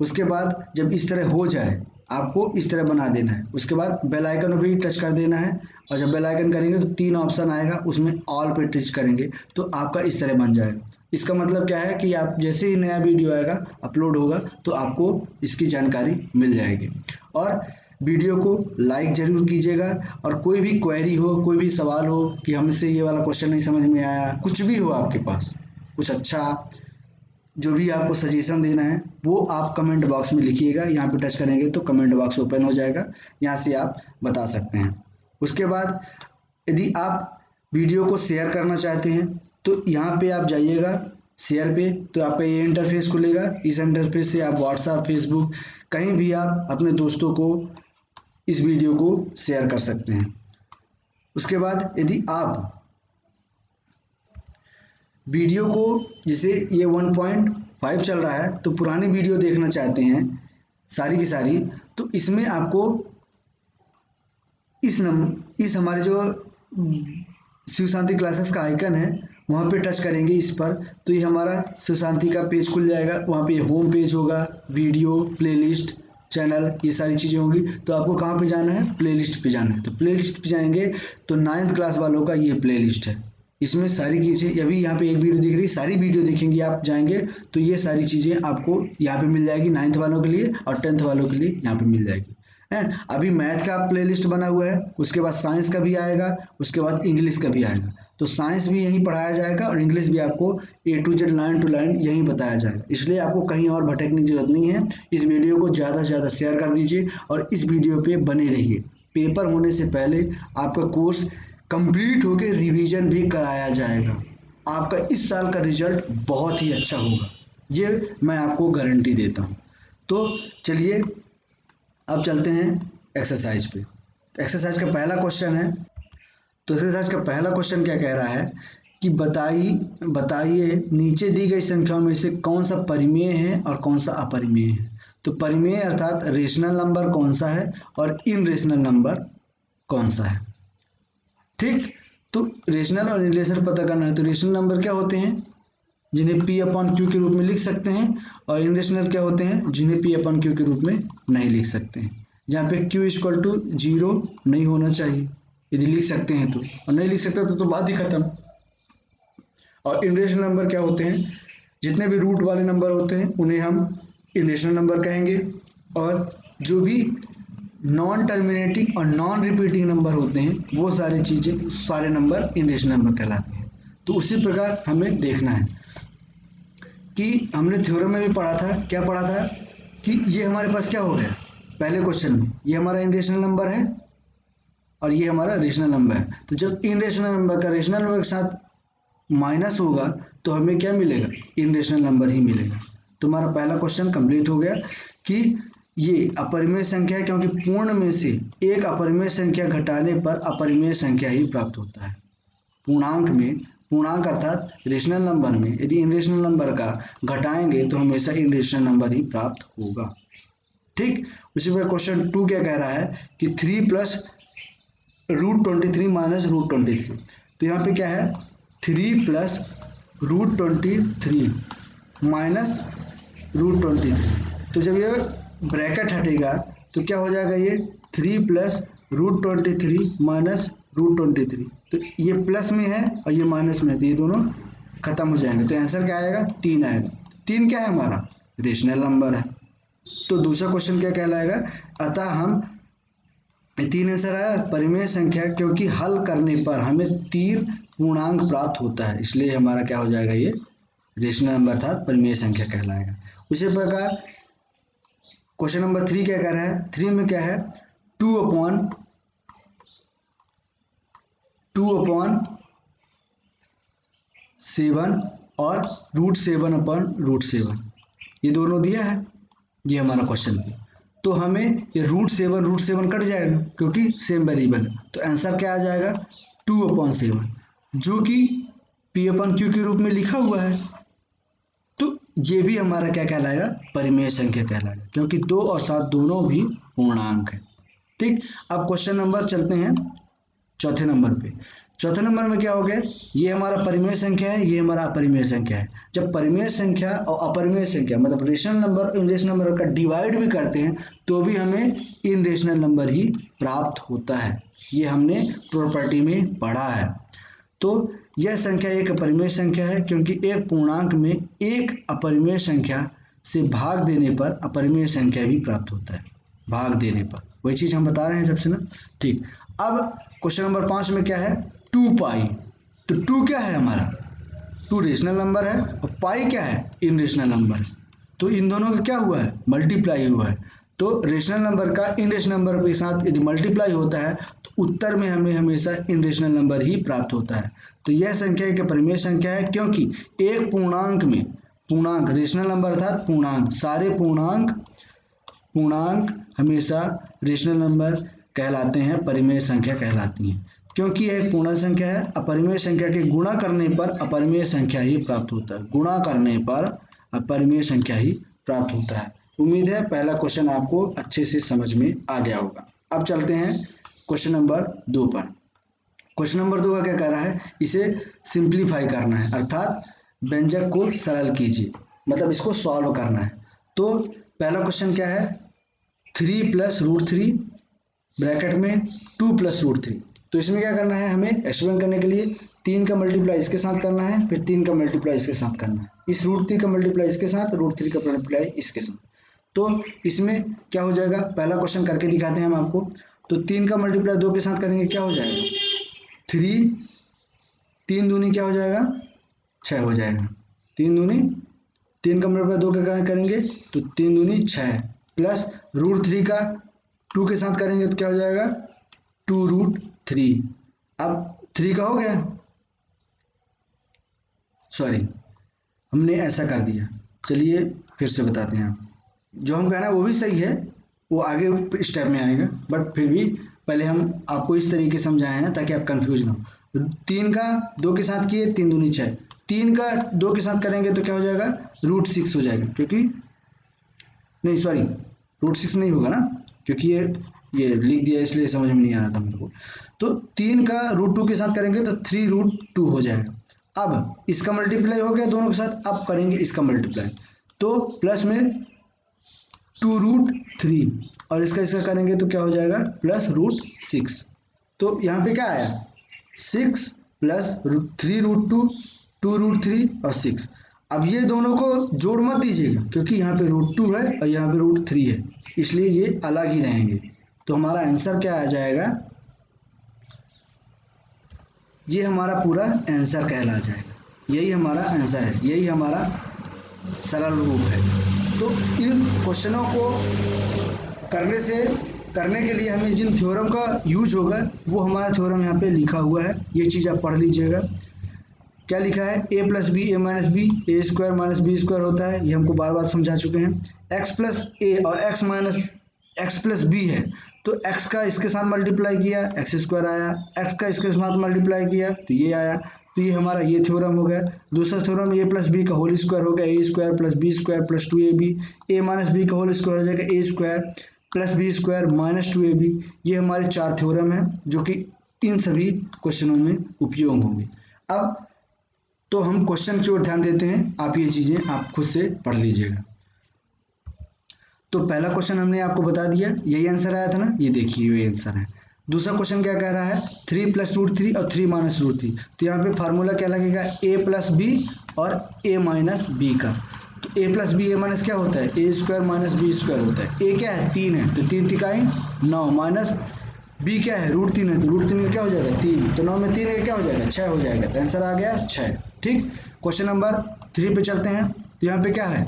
उसके बाद जब इस तरह हो जाए आपको इस तरह बना देना है, उसके बाद बेल आइकन भी टच कर देना है और जब बेल आइकन करेंगे तो 3 ऑप्शन आएगा, उसमें ऑल पे टच करेंगे तो आपका इस तरह बन जाएगा। इसका मतलब क्या है कि आप जैसे ही नया वीडियो आएगा अपलोड होगा तो आपको इसकी जानकारी मिल जाएगी। और वीडियो को लाइक जरूर कीजिएगा और कोई भी क्वेरी हो, कोई भी सवाल हो कि हमसे ये वाला क्वेश्चन नहीं समझ में आया, कुछ भी हो आपके पास, कुछ अच्छा जो भी आपको सजेशन देना है वो आप कमेंट बॉक्स में लिखिएगा। यहाँ पे टच करेंगे तो कमेंट बॉक्स ओपन हो जाएगा, यहाँ से आप बता सकते हैं। उसके बाद यदि आप वीडियो को शेयर करना चाहते हैं तो यहाँ पे आप जाइएगा शेयर पे, तो आपका ये इंटरफेस खुलेगा। इस इंटरफेस से आप व्हाट्सएप, फेसबुक कहीं भी आप अपने दोस्तों को इस वीडियो को शेयर कर सकते हैं। उसके बाद यदि आप वीडियो को जैसे ये 1.5 चल रहा है तो पुरानी वीडियो देखना चाहते हैं सारी की सारी, तो इसमें आपको इस हमारे जो शिव शांति क्लासेस का आइकन है वहाँ पे टच करेंगे इस पर, तो ये हमारा शिव शांति का पेज खुल जाएगा। वहाँ पे होम पेज होगा, वीडियो, प्लेलिस्ट, चैनल, ये सारी चीज़ें होंगी। तो आपको कहाँ पे जाना है प्लेलिस्ट पे जाना है, तो प्लेलिस्ट पे जाएंगे तो 9th क्लास वालों का ये प्लेलिस्ट है। इसमें सारी चीज़ें अभी यहाँ पे एक वीडियो दिख रही है, सारी वीडियो देखेंगे आप जाएंगे तो ये सारी चीज़ें आपको यहाँ पे मिल जाएगी 9th वालों के लिए और 10th वालों के लिए यहाँ पे मिल जाएगी है। अभी मैथ का प्लेलिस्ट बना हुआ है, उसके बाद साइंस का भी आएगा, उसके बाद इंग्लिश का भी आएगा। तो साइंस भी यहीं पढ़ाया जाएगा और इंग्लिश भी आपको A to Z line to line यहीं बताया जाएगा, इसलिए आपको कहीं और भटकने की जरूरत नहीं है। इस वीडियो को ज़्यादा से ज़्यादा शेयर कर दीजिए और इस वीडियो पे बने रहिए। पेपर होने से पहले आपका कोर्स कंप्लीट होकर रिवीजन भी कराया जाएगा। आपका इस साल का रिजल्ट बहुत ही अच्छा होगा, ये मैं आपको गारंटी देता हूँ। तो चलिए अब चलते हैं एक्सरसाइज पे। तो एक्सरसाइज का पहला क्वेश्चन है, तो एक्सरसाइज का पहला क्वेश्चन क्या कह रहा है कि बताइए नीचे दी गई संख्याओं में से कौन सा परिमेय है और कौन सा अपरिमेय है। तो परिमेय अर्थात रेशनल नंबर कौन सा है और इनरेशनल नंबर कौन सा है। ठीक, तो रेशनल और इनरेशनल पता करना है। तो रेशनल नंबर क्या होते हैं, जिन्हें P/Q के रूप में लिख सकते हैं, और इनरेशनल क्या होते हैं, जिन्हें P/Q के रूप में नहीं लिख सकते हैं। जहाँ पे Q = 0 नहीं होना चाहिए, यदि लिख सकते हैं तो, और नहीं लिख सकते तो बात ही खत्म। और इनरेशनल नंबर क्या होते हैं, जितने भी रूट वाले नंबर होते हैं उन्हें हम इनरेशनल नंबर कहेंगे, और जो भी नॉन टर्मिनेटिंग और नॉन रिपीटिंग नंबर होते हैं वो सारे नंबर इनरेशनल नंबर कहलाते हैं। तो उसी प्रकार हमें देखना है कि हमने थ्योरम में भी पढ़ा था, क्या पढ़ा था कि ये हमारे पास क्या हो गया, पहले क्वेश्चन में ये हमारा इनरेशनल नंबर है और ये हमारा रेशनल नंबर है। तो जब इनरेशनल नंबर का रेशनल नंबर के साथ माइनस होगा तो हमें क्या मिलेगा, इनरेशनल नंबर ही मिलेगा। तो हमारा पहला क्वेश्चन कंप्लीट हो गया कि ये अपरिमेय संख्या है, क्योंकि पूर्ण में से एक अपरिमेय संख्या घटाने पर अपरिमेय संख्या ही प्राप्त होता है। पूर्णांक अर्थात रेशनल नंबर में यदि इनरेशनल नंबर का घटाएंगे तो हमेशा इनरेशनल नंबर ही प्राप्त होगा। ठीक, उसी पर क्वेश्चन 2 क्या कह रहा है कि 3 + √23 - √23। तो यहाँ पे क्या है, 3 + √23 - √23। तो जब ये ब्रैकेट हटेगा तो क्या हो जाएगा, ये 3 + √23 - √23। तो ये प्लस में है और ये माइनस में है, तो ये दोनों खत्म हो जाएंगे। तो आंसर क्या आएगा, 3 आएगा। 3 क्या है, हमारा रेशनल नंबर है। तो दूसरा क्वेश्चन क्या कहलाएगा, अतः हम 3 आंसर आया परिमेय संख्या, क्योंकि हल करने पर हमें 3 पूर्णांक प्राप्त होता है, इसलिए हमारा क्या हो जाएगा, ये रेशनल नंबर अर्थात परिमेय संख्या कहलाएगा। उसी प्रकार क्वेश्चन नंबर 3 क्या कह रहा है, 3 में क्या है, 2/7 और √7/√7 ये दोनों दिया है, ये हमारा क्वेश्चन है। तो हमें ये √7 कट जाएगा क्योंकि सेम वेरिएबल है। तो आंसर क्या आ जाएगा, 2/7, जो कि P/Q के रूप में लिखा हुआ है। तो ये भी हमारा क्या कहलाएगा, परिमेय संख्या कहलाएगा, क्योंकि 2 और 7 दोनों भी पूर्णांक है। ठीक, अब क्वेश्चन नंबर चलते हैं चौथे नंबर पे। चौथे नंबर में क्या हो गया, ये हमारा परिमेय संख्या है, ये हमारा अपरिमेय संख्या है। जब परिमेय संख्या और अपरिमेय संख्या मतलब रेशनल नंबर और इनरेशनल नंबर का डिवाइड भी करते हैं तो भी हमें इनरेशनल नंबर ही प्राप्त होता है। ये हमने प्रॉपर्टी में पढ़ा है। तो यह संख्या एक अपरिमेय संख्या है, क्योंकि एक पूर्णांक में एक अपरिमेय संख्या से भाग देने पर अपरिमेय संख्या भी प्राप्त होता है, भाग देने पर। वही चीज़ हम बता रहे हैं जब से ना। ठीक, अब क्वेश्चन नंबर 5 में क्या है, 2π। तो 2 क्या है हमारा, 2 रेशनल नंबर है और पाई क्या है, इनरेशनल नंबर है। तो इन दोनों का क्या हुआ है, मल्टीप्लाई हुआ है। तो रेशनल नंबर का इनरेशनल नंबर के साथ यदि मल्टीप्लाई होता है तो उत्तर में हमें हमेशा इनरेशनल नंबर ही प्राप्त होता है। तो यह संख्या एक परिमेय संख्या है, क्योंकि एक पूर्णांक में, पूर्णांक रेशनल नंबर अर्थात पूर्णांक, सारे पूर्णांक हमेशा रेशनल नंबर कहलाते हैं, परिमेय संख्या कहलाती हैं, क्योंकि यह एक पूर्ण संख्या है। अपरिमेय संख्या के गुणा करने पर अपरिमेय संख्या ही प्राप्त होता है, गुणा करने पर अपरिमेय संख्या ही प्राप्त होता है। उम्मीद है पहला क्वेश्चन आपको अच्छे से समझ में आ गया होगा। अब चलते हैं क्वेश्चन नंबर 2 पर। क्वेश्चन नंबर 2 का क्या कह रहा है, इसे सिंप्लीफाई करना है, अर्थात व्यंजक को सरल कीजिए, मतलब इसको सॉल्व करना है। तो पहला क्वेश्चन क्या है, 3 + √3 ब्रैकेट में 2 + √3। तो इसमें क्या करना है, हमें एक्सपेंड करने के लिए 3 का मल्टीप्लाई इसके साथ करना है, फिर 3 का मल्टीप्लाई इसके साथ करना है, इस √3 का मल्टीप्लाई इसके साथ, √3 का मल्टीप्लाई इसके साथ। तो इसमें क्या हो जाएगा, पहला क्वेश्चन करके दिखाते हैं हम आपको। तो 3 का मल्टीप्लाई 2 के साथ करेंगे, क्या हो जाएगा, 3 3 दूनी क्या हो जाएगा, 6 हो जाएगा। 3 दूनी, 3 का मल्टीप्लाई 2 के साथ करेंगे तो 3 दूनी 6, प्लस √3 का 2 के साथ करेंगे तो क्या हो जाएगा, 2√3। अब 3 का हो गया, सॉरी हमने ऐसा कर दिया, चलिए फिर से बताते हैं। जो हम कहना है वो भी सही है, वो आगे स्टेप में आएगा, बट फिर भी पहले हम आपको इस तरीके से समझाए हैं ताकि आप कंफ्यूज ना हो। 3 का 2 के साथ किए, 3 दूनी 6, 3 का 2 के साथ करेंगे तो क्या हो जाएगा, √6 हो जाएगा, क्योंकि नहीं सॉरी, √6 नहीं होगा ना, क्योंकि ये लिख दिया इसलिए समझ में नहीं आ रहा था मेरे को। तो 3 का √2 के साथ करेंगे तो 3√2 हो जाएगा। अब इसका मल्टीप्लाई हो गया दोनों के साथ, अब करेंगे इसका मल्टीप्लाई, तो प्लस में 2√3 और इसका करेंगे तो क्या हो जाएगा +√6। तो यहाँ पे क्या आया 6 प्लस 3√2, 2√3 और 6। अब ये दोनों को जोड़ मत दीजिएगा क्योंकि यहाँ पे √2 है और यहाँ पे √3 है, इसलिए ये अलग ही रहेंगे। तो हमारा आंसर क्या आ जाएगा, ये हमारा पूरा आंसर कहला जाएगा, यही हमारा आंसर है, यही हमारा सरल रूप है। तो इन क्वेश्चनों को करने के लिए हमें जिन थ्योरम का यूज होगा वो हमारा थ्योरम यहाँ पे लिखा हुआ है, ये चीज़ आप पढ़ लीजिएगा। क्या लिखा है, a + b a - b a² - b² होता है, ये हमको बार बार समझा चुके हैं। x + a और x + b है, तो x का इसके साथ मल्टीप्लाई किया x² आया, x का इसके साथ मल्टीप्लाई किया तो ये आया। तो ये हमारा ये थ्योरम हो गया। दूसरा थ्योरम a + b का होल स्क्वायर हो गया, a² + b² + 2ab, a - b का होल स्क्वायर हो जाएगा a² + b² - 2ab। ये हमारे 4 थ्योरम हैं जो कि इन सभी क्वेश्चनों में उपयोग होंगे। अब तो हम क्वेश्चन की ओर ध्यान देते हैं, आप ये चीज़ें आप खुद से पढ़ लीजिएगा। तो पहला क्वेश्चन हमने आपको बता दिया, यही आंसर आया था ना, ये देखिए ये आंसर है। दूसरा क्वेश्चन क्या कह रहा है, 3 + √3 और 3 - √3। तो यहाँ पे फार्मूला क्या लगेगा, a + b और a - b का। तो a + b a- क्या होता है, a² - b² होता है। a क्या है, 3 है, तो 3 तिकाई 9 माइनस b क्या है, √3 है, तो √3 का क्या हो जाएगा 3, तो 9 में 3 का क्या हो जाएगा 6 हो जाएगा। तो आंसर आ गया 6। ठीक, क्वेश्चन नंबर 3 पे चलते हैं। तो यहाँ पे क्या है,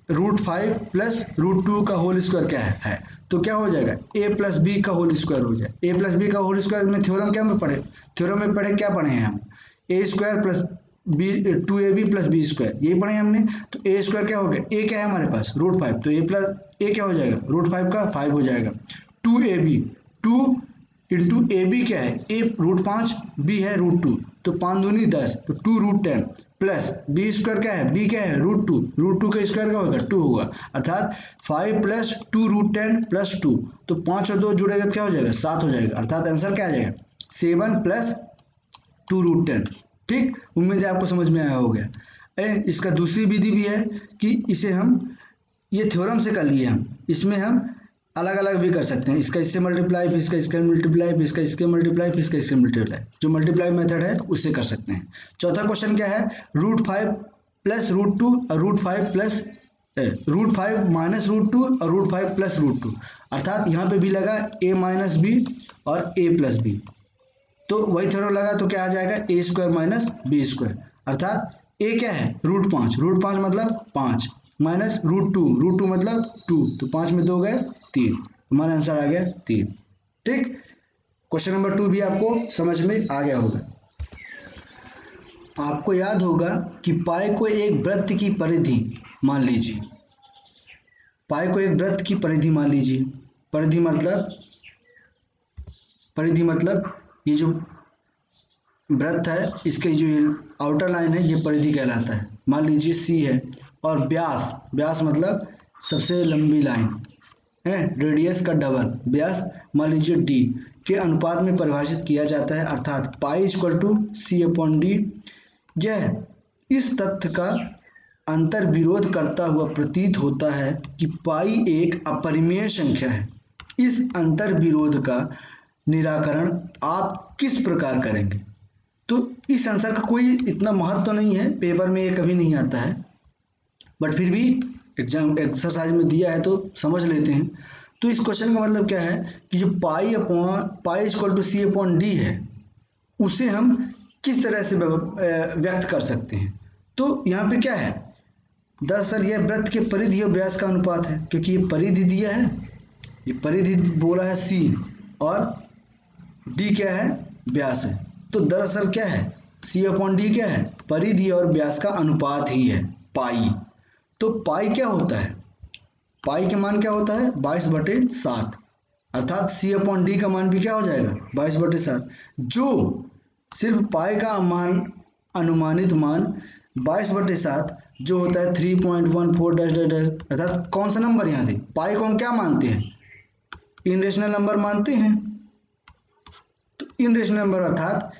√5 + √2 का होल स्क्वायर क्या है, तो क्या हो जाएगा a + b का होल स्क्वायर हो जाए। a + b का होल स्क्वायर में थ्योरम क्या में पढ़े, थ्योरम में पढ़े क्या पढ़े हैं हम, a² + b 2ab + b², यही पढ़े हैं हमने। तो a² क्या हो गया, a क्या है हमारे पास √5, तो a क्या हो जाएगा √5 का 5 हो जाएगा। 2ab 2 इंटू ए बी क्या है, a √5 b है √2, तो 5 दूनी 10, तो 2√10 प्लस b² क्या है, b क्या है √2 का स्क्वायर क्या होगा 2 होगा, अर्थात 5 + 2√10 + 2, तो 5 और 2 जुड़ेगा क्या हो जाएगा 7 हो जाएगा, अर्थात आंसर क्या आ जाएगा 7 + 2√10। ठीक, उम्मीद है आपको समझ में आया हो गया। इसका दूसरी विधि भी है कि इसे हम ये थ्योरम से कर लिए, हम इसमें हम अलग अलग भी कर सकते हैं, इसका इससे मल्टीप्लाई, फिर इसका मल्टीप्लाई, फिर इसका मल्टीप्लाई, फिर इसका मल्टीप्लाई, जो मल्टीप्लाई मेथड है उससे कर सकते हैं। चौथा क्वेश्चन क्या है, √5 + √2 और √5 -√2 और √5 + √2, अर्थात यहाँ पे भी लगा a - b और a + b, तो वही थ्योरम लगा तो क्या आ जाएगा a² - b², अर्थात a क्या है √5 मतलब 5 माइनस √2 मतलब 2, तो 5 में 2 गए 3, हमारा आंसर आ गया 3। ठीक, क्वेश्चन नंबर 2 भी आपको समझ में आ गया होगा। आपको याद होगा कि पाई को एक वृत्त की परिधि मान लीजिए, पाई को एक वृत्त की परिधि मान लीजिए, परिधि मतलब ये जो वृत्त है इसके जो आउटर लाइन है ये परिधि कहलाता है। मान लीजिए सी है और व्यास मतलब सबसे लंबी लाइन है, रेडियस का डबल व्यास मान लीजिए डी के अनुपात में परिभाषित किया जाता है, अर्थात पाई = c/d। यह इस तथ्य का अंतर विरोध करता हुआ प्रतीत होता है कि पाई एक अपरिमेय संख्या है। इस अंतर विरोध का निराकरण आप किस प्रकार करेंगे। तो इस आंसर का कोई इतना महत्व तो नहीं है, पेपर में ये कभी नहीं आता है, बट फिर भी एग्जाम एक्सरसाइज में दिया है तो समझ लेते हैं। तो इस क्वेश्चन का मतलब क्या है कि जो पाई = c/d है उसे हम किस तरह से व्यक्त कर सकते हैं। तो यहाँ पे क्या है, दरअसल यह वृत्त के परिधि और व्यास का अनुपात है, क्योंकि ये परिधि दिया है, ये परिधि बोला है c और d क्या है व्यास है, तो दरअसल क्या है c/d क्या है परिधि और व्यास का अनुपात ही है पाई। तो पाई क्या होता है, पाई के मान क्या होता है 22/7, अर्थात c/d का मान भी क्या हो जाएगा 22/7, जो सिर्फ पाई का अनुमानित मान 22/7 जो होता है 3.14 डैश डैश डैश, अर्थात कौन सा नंबर यहाँ से, पाई को हम क्या मानते हैं, इनरेशनल नंबर मानते हैं। तो इनरेशनल नंबर अर्थात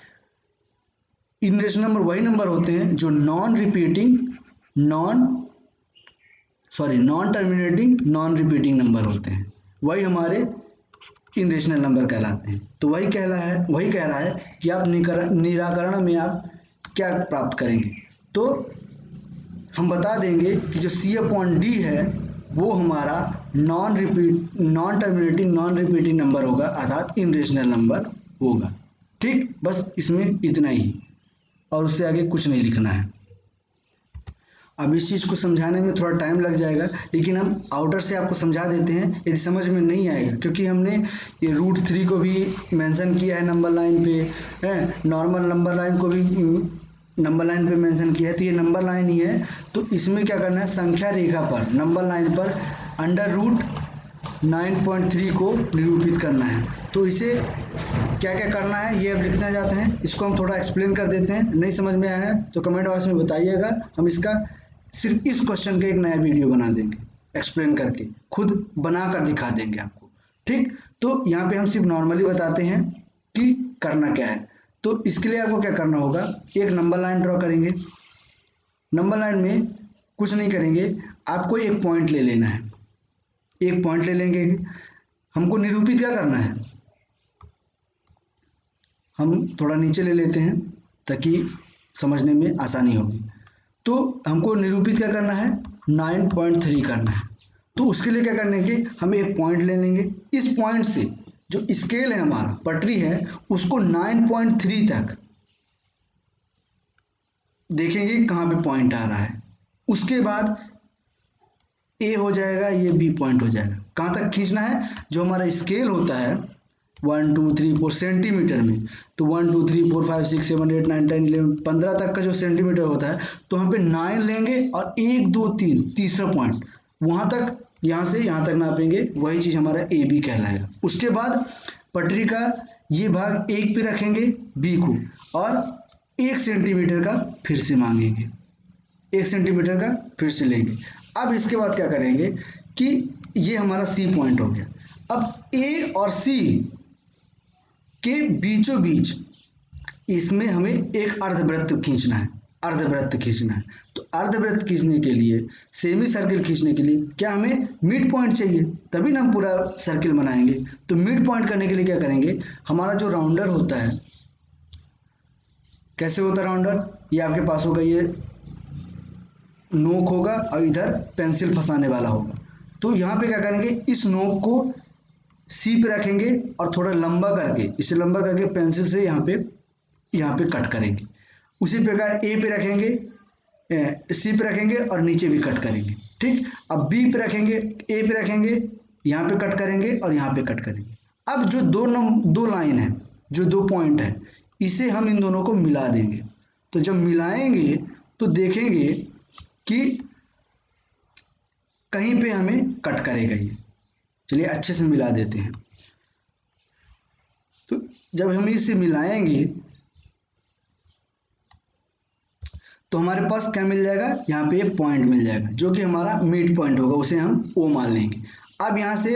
इनरेशनल नंबर वही नंबर होते हैं जो non terminating non repeating number होते हैं, वही हमारे इनरेशनल नंबर कहलाते हैं। तो वही कह रहा है कि आप निराकरण में आप क्या प्राप्त करेंगे। तो हम बता देंगे कि जो C/D है वो हमारा non terminating non repeating number होगा, अर्थात इनरेशनल नंबर होगा। ठीक, बस इसमें इतना ही, और उससे आगे कुछ नहीं लिखना है। अब इस चीज़ को समझाने में थोड़ा टाइम लग जाएगा, लेकिन हम आउटर से आपको समझा देते हैं यदि समझ में नहीं आएगा, क्योंकि हमने ये √3 को भी मेंशन किया है नंबर लाइन पे, है नॉर्मल नंबर लाइन को भी नंबर लाइन पे मेंशन किया है। तो ये नंबर लाइन ही है, तो इसमें क्या करना है, संख्या रेखा पर नंबर लाइन पर √9.3 को निरूपित करना है। तो इसे क्या क्या करना है ये अब लिखना चाहते हैं, इसको हम थोड़ा एक्सप्लेन कर देते हैं। नहीं समझ में आया है तो कमेंट बॉक्स में बताइएगा, हम इसका सिर्फ इस क्वेश्चन का एक नया वीडियो बना देंगे, एक्सप्लेन करके खुद बना कर दिखा देंगे आपको। ठीक, तो यहाँ पे हम सिर्फ नॉर्मली बताते हैं कि करना क्या है। तो इसके लिए आपको क्या करना होगा, एक नंबर लाइन ड्रॉ करेंगे। नंबर लाइन में कुछ नहीं करेंगे, आपको एक पॉइंट ले लेना है, एक पॉइंट ले लेंगे। हमको निरूपित क्या करना है, हम थोड़ा नीचे ले लेते हैं ताकि समझने में आसानी होगी। तो हमको निरूपित क्या करना है, 9.3 करना है। तो उसके लिए क्या करने के, हम एक पॉइंट ले लेंगे। इस पॉइंट से जो स्केल है हमारा, पटरी है, उसको 9.3 तक देखेंगे कहाँ पे पॉइंट आ रहा है। उसके बाद ए हो जाएगा, ये बी पॉइंट हो जाएगा। कहाँ तक खींचना है, जो हमारा स्केल होता है 1 2 3 4 सेंटीमीटर में, तो 1 2 3 4 5 6 7 8 9 10 11 15 तक का जो सेंटीमीटर होता है, तो हम पे 9 लेंगे और 1 2 3 तीसरा पॉइंट वहाँ तक, यहाँ से यहाँ तक नापेंगे, वही चीज़ हमारा ए बी कहलाएगा। उसके बाद पटरी का ये भाग एक पे रखेंगे बी को, और 1 सेंटीमीटर का फिर से मांगेंगे, 1 सेंटीमीटर का फिर से लेंगे। अब इसके बाद क्या करेंगे कि ये हमारा सी पॉइंट हो गया। अब ए और सी के बीचों बीच इसमें हमें एक अर्धवृत्त खींचना है, अर्धवृत्त खींचना है। तो अर्धवृत्त खींचने के लिए, सेमी सर्किल खींचने के लिए क्या हमें मिड पॉइंट चाहिए, तभी ना हम पूरा सर्किल बनाएंगे। तो मिड पॉइंट करने के लिए क्या करेंगे, हमारा जो राउंडर होता है, कैसे होता है राउंडर, ये आपके पास होगा, ये नोक होगा और इधर पेंसिल फंसाने वाला होगा। तो यहाँ पे क्या करेंगे, इस नोक को सी पे रखेंगे और थोड़ा लंबा करके, इसे लंबा करके पेंसिल से यहाँ पे कट करेंगे। उसी प्रकार ए पे रखेंगे, सी पे रखेंगे और नीचे भी कट करेंगे। ठीक, अब बी पे रखेंगे, ए पे रखेंगे, यहाँ पे कट करेंगे और यहाँ पे कट करेंगे। अब जो दो लाइन है, जो 2 पॉइंट है, इसे हम इन दोनों को मिला देंगे। तो जब मिलाएंगे तो देखेंगे कि कहीं पे हमें कट करेगा ये। चलिए अच्छे से मिला देते हैं। तो जब हम इसे मिलाएंगे तो हमारे पास क्या मिल जाएगा, यहाँ पे एक पॉइंट मिल जाएगा जो कि हमारा मिड पॉइंट होगा, उसे हम ओ मान लेंगे। अब यहाँ से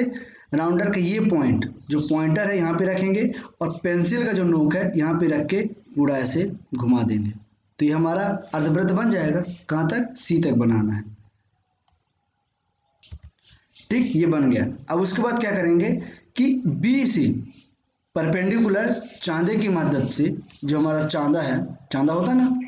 राउंडर का ये पॉइंट, जो पॉइंटर है, यहाँ पे रखेंगे और पेंसिल का जो नोक है यहाँ पे रख के पूरा ऐसे घुमा देंगे। तो ये हमारा अर्धवृत्त बन जाएगा। कहाँ तक, सी तक बनाना है। ठीक, ये बन गया। अब उसके बाद क्या करेंगे कि बी से परपेंडिकुलर चांदे की मदद से, जो हमारा चांदा है, चांदा होता है ना,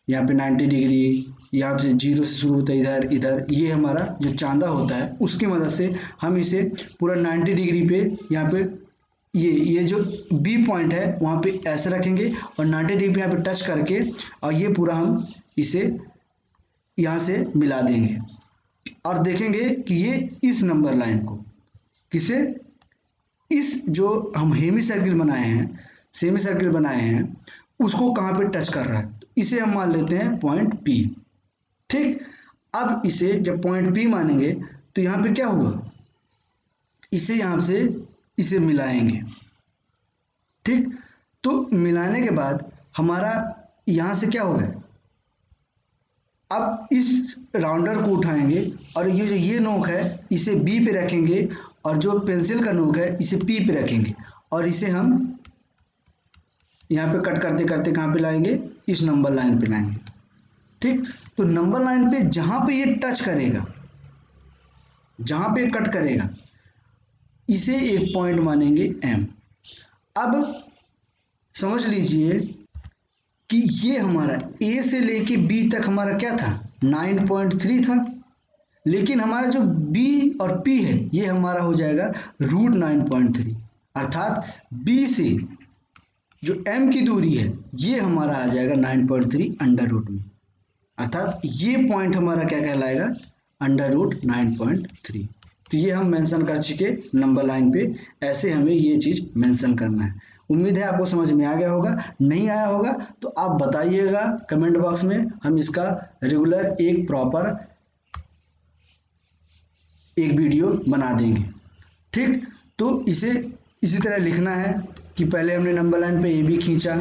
यहाँ पे 90 डिग्री, यहाँ से 0 से शुरू होता है, इधर इधर, ये हमारा जो चांदा होता है, उसकी मदद से हम इसे पूरा 90 डिग्री पे, यहाँ पे ये जो बी पॉइंट है वहाँ पे ऐसे रखेंगे और 90 डिग्री पे यहाँ पे टच करके, और ये पूरा हम इसे यहाँ से मिला देंगे और देखेंगे कि ये इस नंबर लाइन को, किसे, इस जो हम हेमी सर्किल बनाए हैं, सेमी सर्किल बनाए हैं, उसको कहाँ पे टच कर रहा है। तो इसे हम मान लेते हैं पॉइंट पी। ठीक, अब इसे जब पॉइंट पी मानेंगे तो यहाँ पे क्या हुआ, इसे यहाँ से इसे मिलाएंगे। ठीक, तो मिलाने के बाद हमारा यहाँ से क्या होगा, अब इस राउंडर को उठाएंगे और ये नोक है इसे बी पे रखेंगे और जो पेंसिल का नोक है इसे पी पे रखेंगे और इसे हम यहाँ पे कट करते करते कहाँ पे लाएंगे, इस नंबर लाइन पे लाएंगे। ठीक, तो नंबर लाइन पे जहाँ पे ये टच करेगा, जहाँ पे कट करेगा, इसे एक पॉइंट मानेंगे एम। अब समझ लीजिए कि ये हमारा ए से लेके बी तक हमारा क्या था, 9.3 था, लेकिन हमारा जो बी और पी है ये हमारा हो जाएगा √9.3, अर्थात बी से जो एम की दूरी है ये हमारा आ जाएगा 9.3 अंडर रूट में, अर्थात ये पॉइंट हमारा क्या कहलाएगा, √9.3। तो ये हम मेंशन कर चुके नंबर लाइन पे, ऐसे हमें ये चीज़ मेंशन करना है। उम्मीद है आपको समझ में आ गया होगा, नहीं आया होगा तो आप बताइएगा कमेंट बॉक्स में, हम इसका रेगुलर एक प्रॉपर एक वीडियो बना देंगे। ठीक, तो इसे इसी तरह लिखना है कि पहले हमने नंबर लाइन पे ए बी खींचा,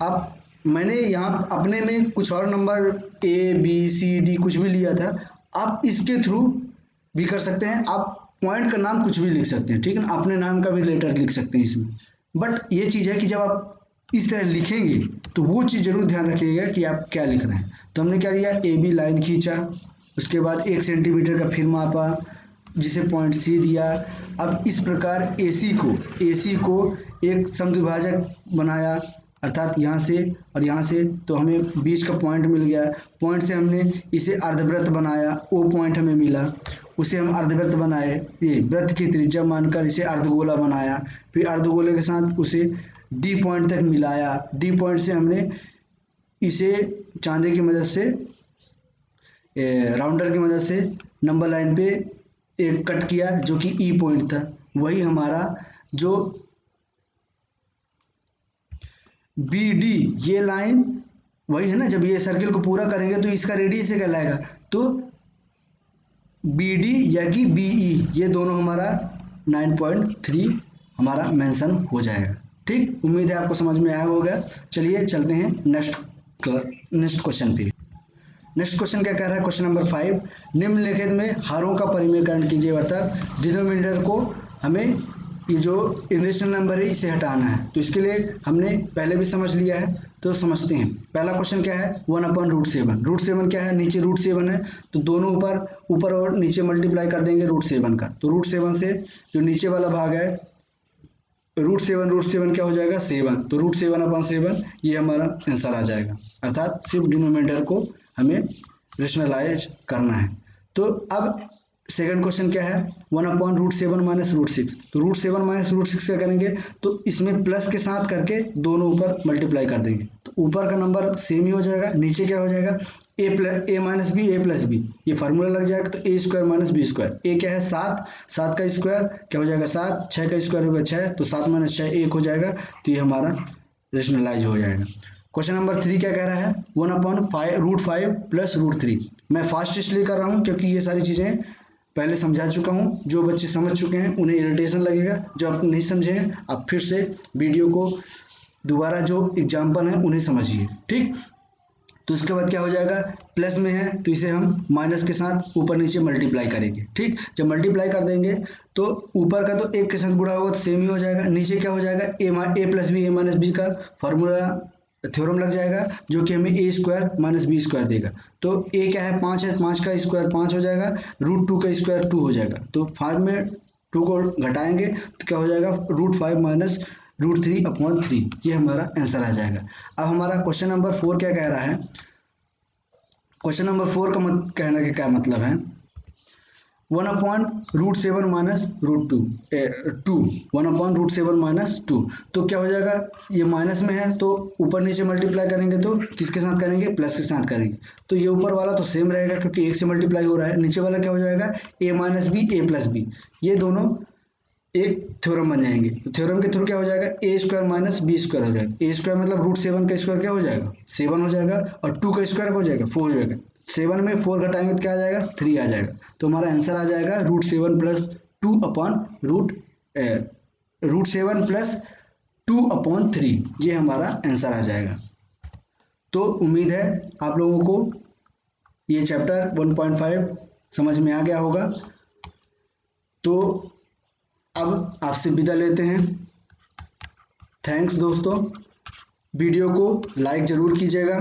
अब मैंने यहाँ अपने में कुछ और number A B C D कुछ भी लिया था, आप इसके थ्रू भी कर सकते हैं, आप पॉइंट का नाम कुछ भी लिख सकते हैं, ठीक है ना, अपने नाम का भी लेटर लिख सकते हैं इसमें। बट ये चीज़ है कि जब आप इस तरह लिखेंगे तो वो चीज़ जरूर ध्यान रखिएगा कि आप क्या लिख रहे हैं। तो हमने क्या लिया, ए बी लाइन खींचा, उसके बाद 1 सेंटीमीटर का फिर मापा जिसे पॉइंट सी दिया। अब इस प्रकार AC को एक समद्विभाजक बनाया, अर्थात यहाँ से और यहाँ से, तो हमें बीच का पॉइंट मिल गया। पॉइंट से हमने इसे अर्धवृत्त बनाया, ओ पॉइंट हमें मिला, उसे हम अर्धवृत्त बनाए, ये वृत्त की त्रिज्या मानकर इसे अर्धगोला बनाया, फिर अर्धगोले के साथ उसे डी पॉइंट तक मिलाया। डी पॉइंट से हमने इसे चांदे की मदद से, राउंडर की मदद से नंबर लाइन पे एक कट किया जो कि ई पॉइंट था, वही हमारा जो बी डी ये लाइन वही है ना, जब ये सर्किल को पूरा करेंगे तो इसका रेडियस से कहलाएगा, तो बी डी या कि बी ई ये दोनों हमारा 9.3 हमारा मेंशन हो जाएगा। ठीक, उम्मीद है आपको समझ में आया होगा। चलिए चलते हैं नेक्स्ट क्वेश्चन पे। नेक्स्ट क्वेश्चन क्या कह रहा है, क्वेश्चन नंबर 5, निम्नलिखित में हरों का परिमेयकरण कीजिए, अर्थात डिनोमिनेटर को हमें ये जो इरेशनल नंबर है इसे हटाना है। तो इसके लिए हमने पहले भी समझ लिया है, तो समझते हैं। पहला क्वेश्चन क्या है, 1/√7। √7 क्या है, नीचे √7 है, तो दोनों ऊपर और नीचे मल्टीप्लाई कर देंगे √7 का, तो √7 से जो नीचे वाला भाग है √7 क्या हो जाएगा 7, तो √7/7 ये हमारा आंसर आ जाएगा, अर्थात सिर्फ डिनोमिनेटर को हमें रेशनलाइज करना है। तो अब सेकंड क्वेश्चन क्या है, 1/√7 माइनस √6। तो √7 माइनस √6 क्या करेंगे, तो इसमें प्लस के साथ करके दोनों ऊपर मल्टीप्लाई कर देंगे, तो ऊपर का नंबर सेम ही हो जाएगा, नीचे क्या हो जाएगा ए माइनस बी, ए प्लस बी, ये फार्मूला लग जाएगा, तो A² माइनस B²। ए क्या है 7, 7 का स्क्वायर क्या हो जाएगा 7, 6 का स्क्वायर होगा 6, तो 7 माइनस 6 1 हो जाएगा, तो ये हमारा रेशनलाइज हो जाएगा। क्वेश्चन नंबर 3 क्या कह रहा है, 1/√5 प्लस √3। मैं फास्ट इसलिए कर रहा हूँ क्योंकि ये सारी चीज़ें पहले समझा चुका हूँ, जो बच्चे समझ चुके हैं उन्हें इरिटेशन लगेगा, जो आप नहीं समझे हैं आप फिर से वीडियो को दोबारा जो एग्जाम्पल हैं उन्हें समझिए। ठीक, तो इसके बाद क्या हो जाएगा, प्लस में है तो इसे हम माइनस के साथ ऊपर नीचे मल्टीप्लाई करेंगे। ठीक, जब मल्टीप्लाई कर देंगे तो ऊपर का तो एक के साथ गुणा होगा तो सेम ही हो जाएगा, नीचे क्या हो जाएगा ए प्लस बी, ए माइनस बी का फॉर्मूला थ्योरम लग जाएगा, जो कि हमें A² माइनस B² देगा। तो ए क्या है 5 है, 5 का स्क्वायर 5 हो जाएगा, √2 का स्क्वायर 2 हो जाएगा, तो 5 में 2 को घटाएंगे तो क्या हो जाएगा √5 माइनस √3/3, ये हमारा आंसर आ जाएगा। अब हमारा क्वेश्चन नंबर 4 क्या कह रहा है, क्वेश्चन नंबर 4 का कहने का क्या मतलब है, 1/√7 माइनस √2 1/√7 माइनस 2, तो क्या हो जाएगा, ये माइनस में है तो ऊपर नीचे मल्टीप्लाई करेंगे तो किसके साथ करेंगे, प्लस के साथ करेंगे, तो ये ऊपर वाला तो सेम रहेगा क्योंकि एक से मल्टीप्लाई हो रहा है, नीचे वाला क्या हो जाएगा A minus B, A plus B, ये दोनों एक थ्योरम बन जाएंगे। तो थ्योरम के थ्रू क्या हो जाएगा A² माइनस B² हो जाएगा, A² मतलब √7 का स्क्वायर क्या हो जाएगा 7 हो जाएगा, और 2 का स्क्वायर हो जाएगा 4 हो जाएगा, 7 में 4 घटाएंगे तो क्या आ जाएगा 3 आ जाएगा, तो हमारा आंसर आ जाएगा √7 प्लस 2/3, ये हमारा आंसर आ जाएगा। तो उम्मीद है आप लोगों को ये चैप्टर 1.5 समझ में आ गया होगा। तो अब आपसे विदा लेते हैं। थैंक्स दोस्तों। वीडियो को लाइक ज़रूर कीजिएगा,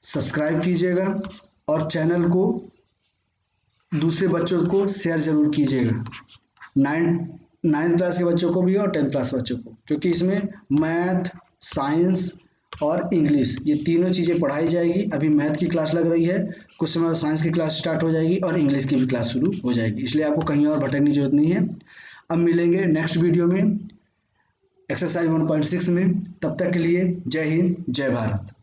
सब्सक्राइब कीजिएगा और चैनल को दूसरे बच्चों को शेयर ज़रूर कीजिएगा। नाइन्थ क्लास के बच्चों को भी और 10th क्लास बच्चों को, क्योंकि इसमें मैथ, साइंस और इंग्लिश ये तीनों चीज़ें पढ़ाई जाएगी। अभी मैथ की क्लास लग रही है, कुछ समय बाद साइंस की क्लास स्टार्ट हो जाएगी और इंग्लिश की भी क्लास शुरू हो जाएगी, इसलिए आपको कहीं और भटकने की जरूरत नहीं है। अब मिलेंगे नेक्स्ट वीडियो में एक्सरसाइज 1.6 में। तब तक के लिए जय हिंद, जय भारत।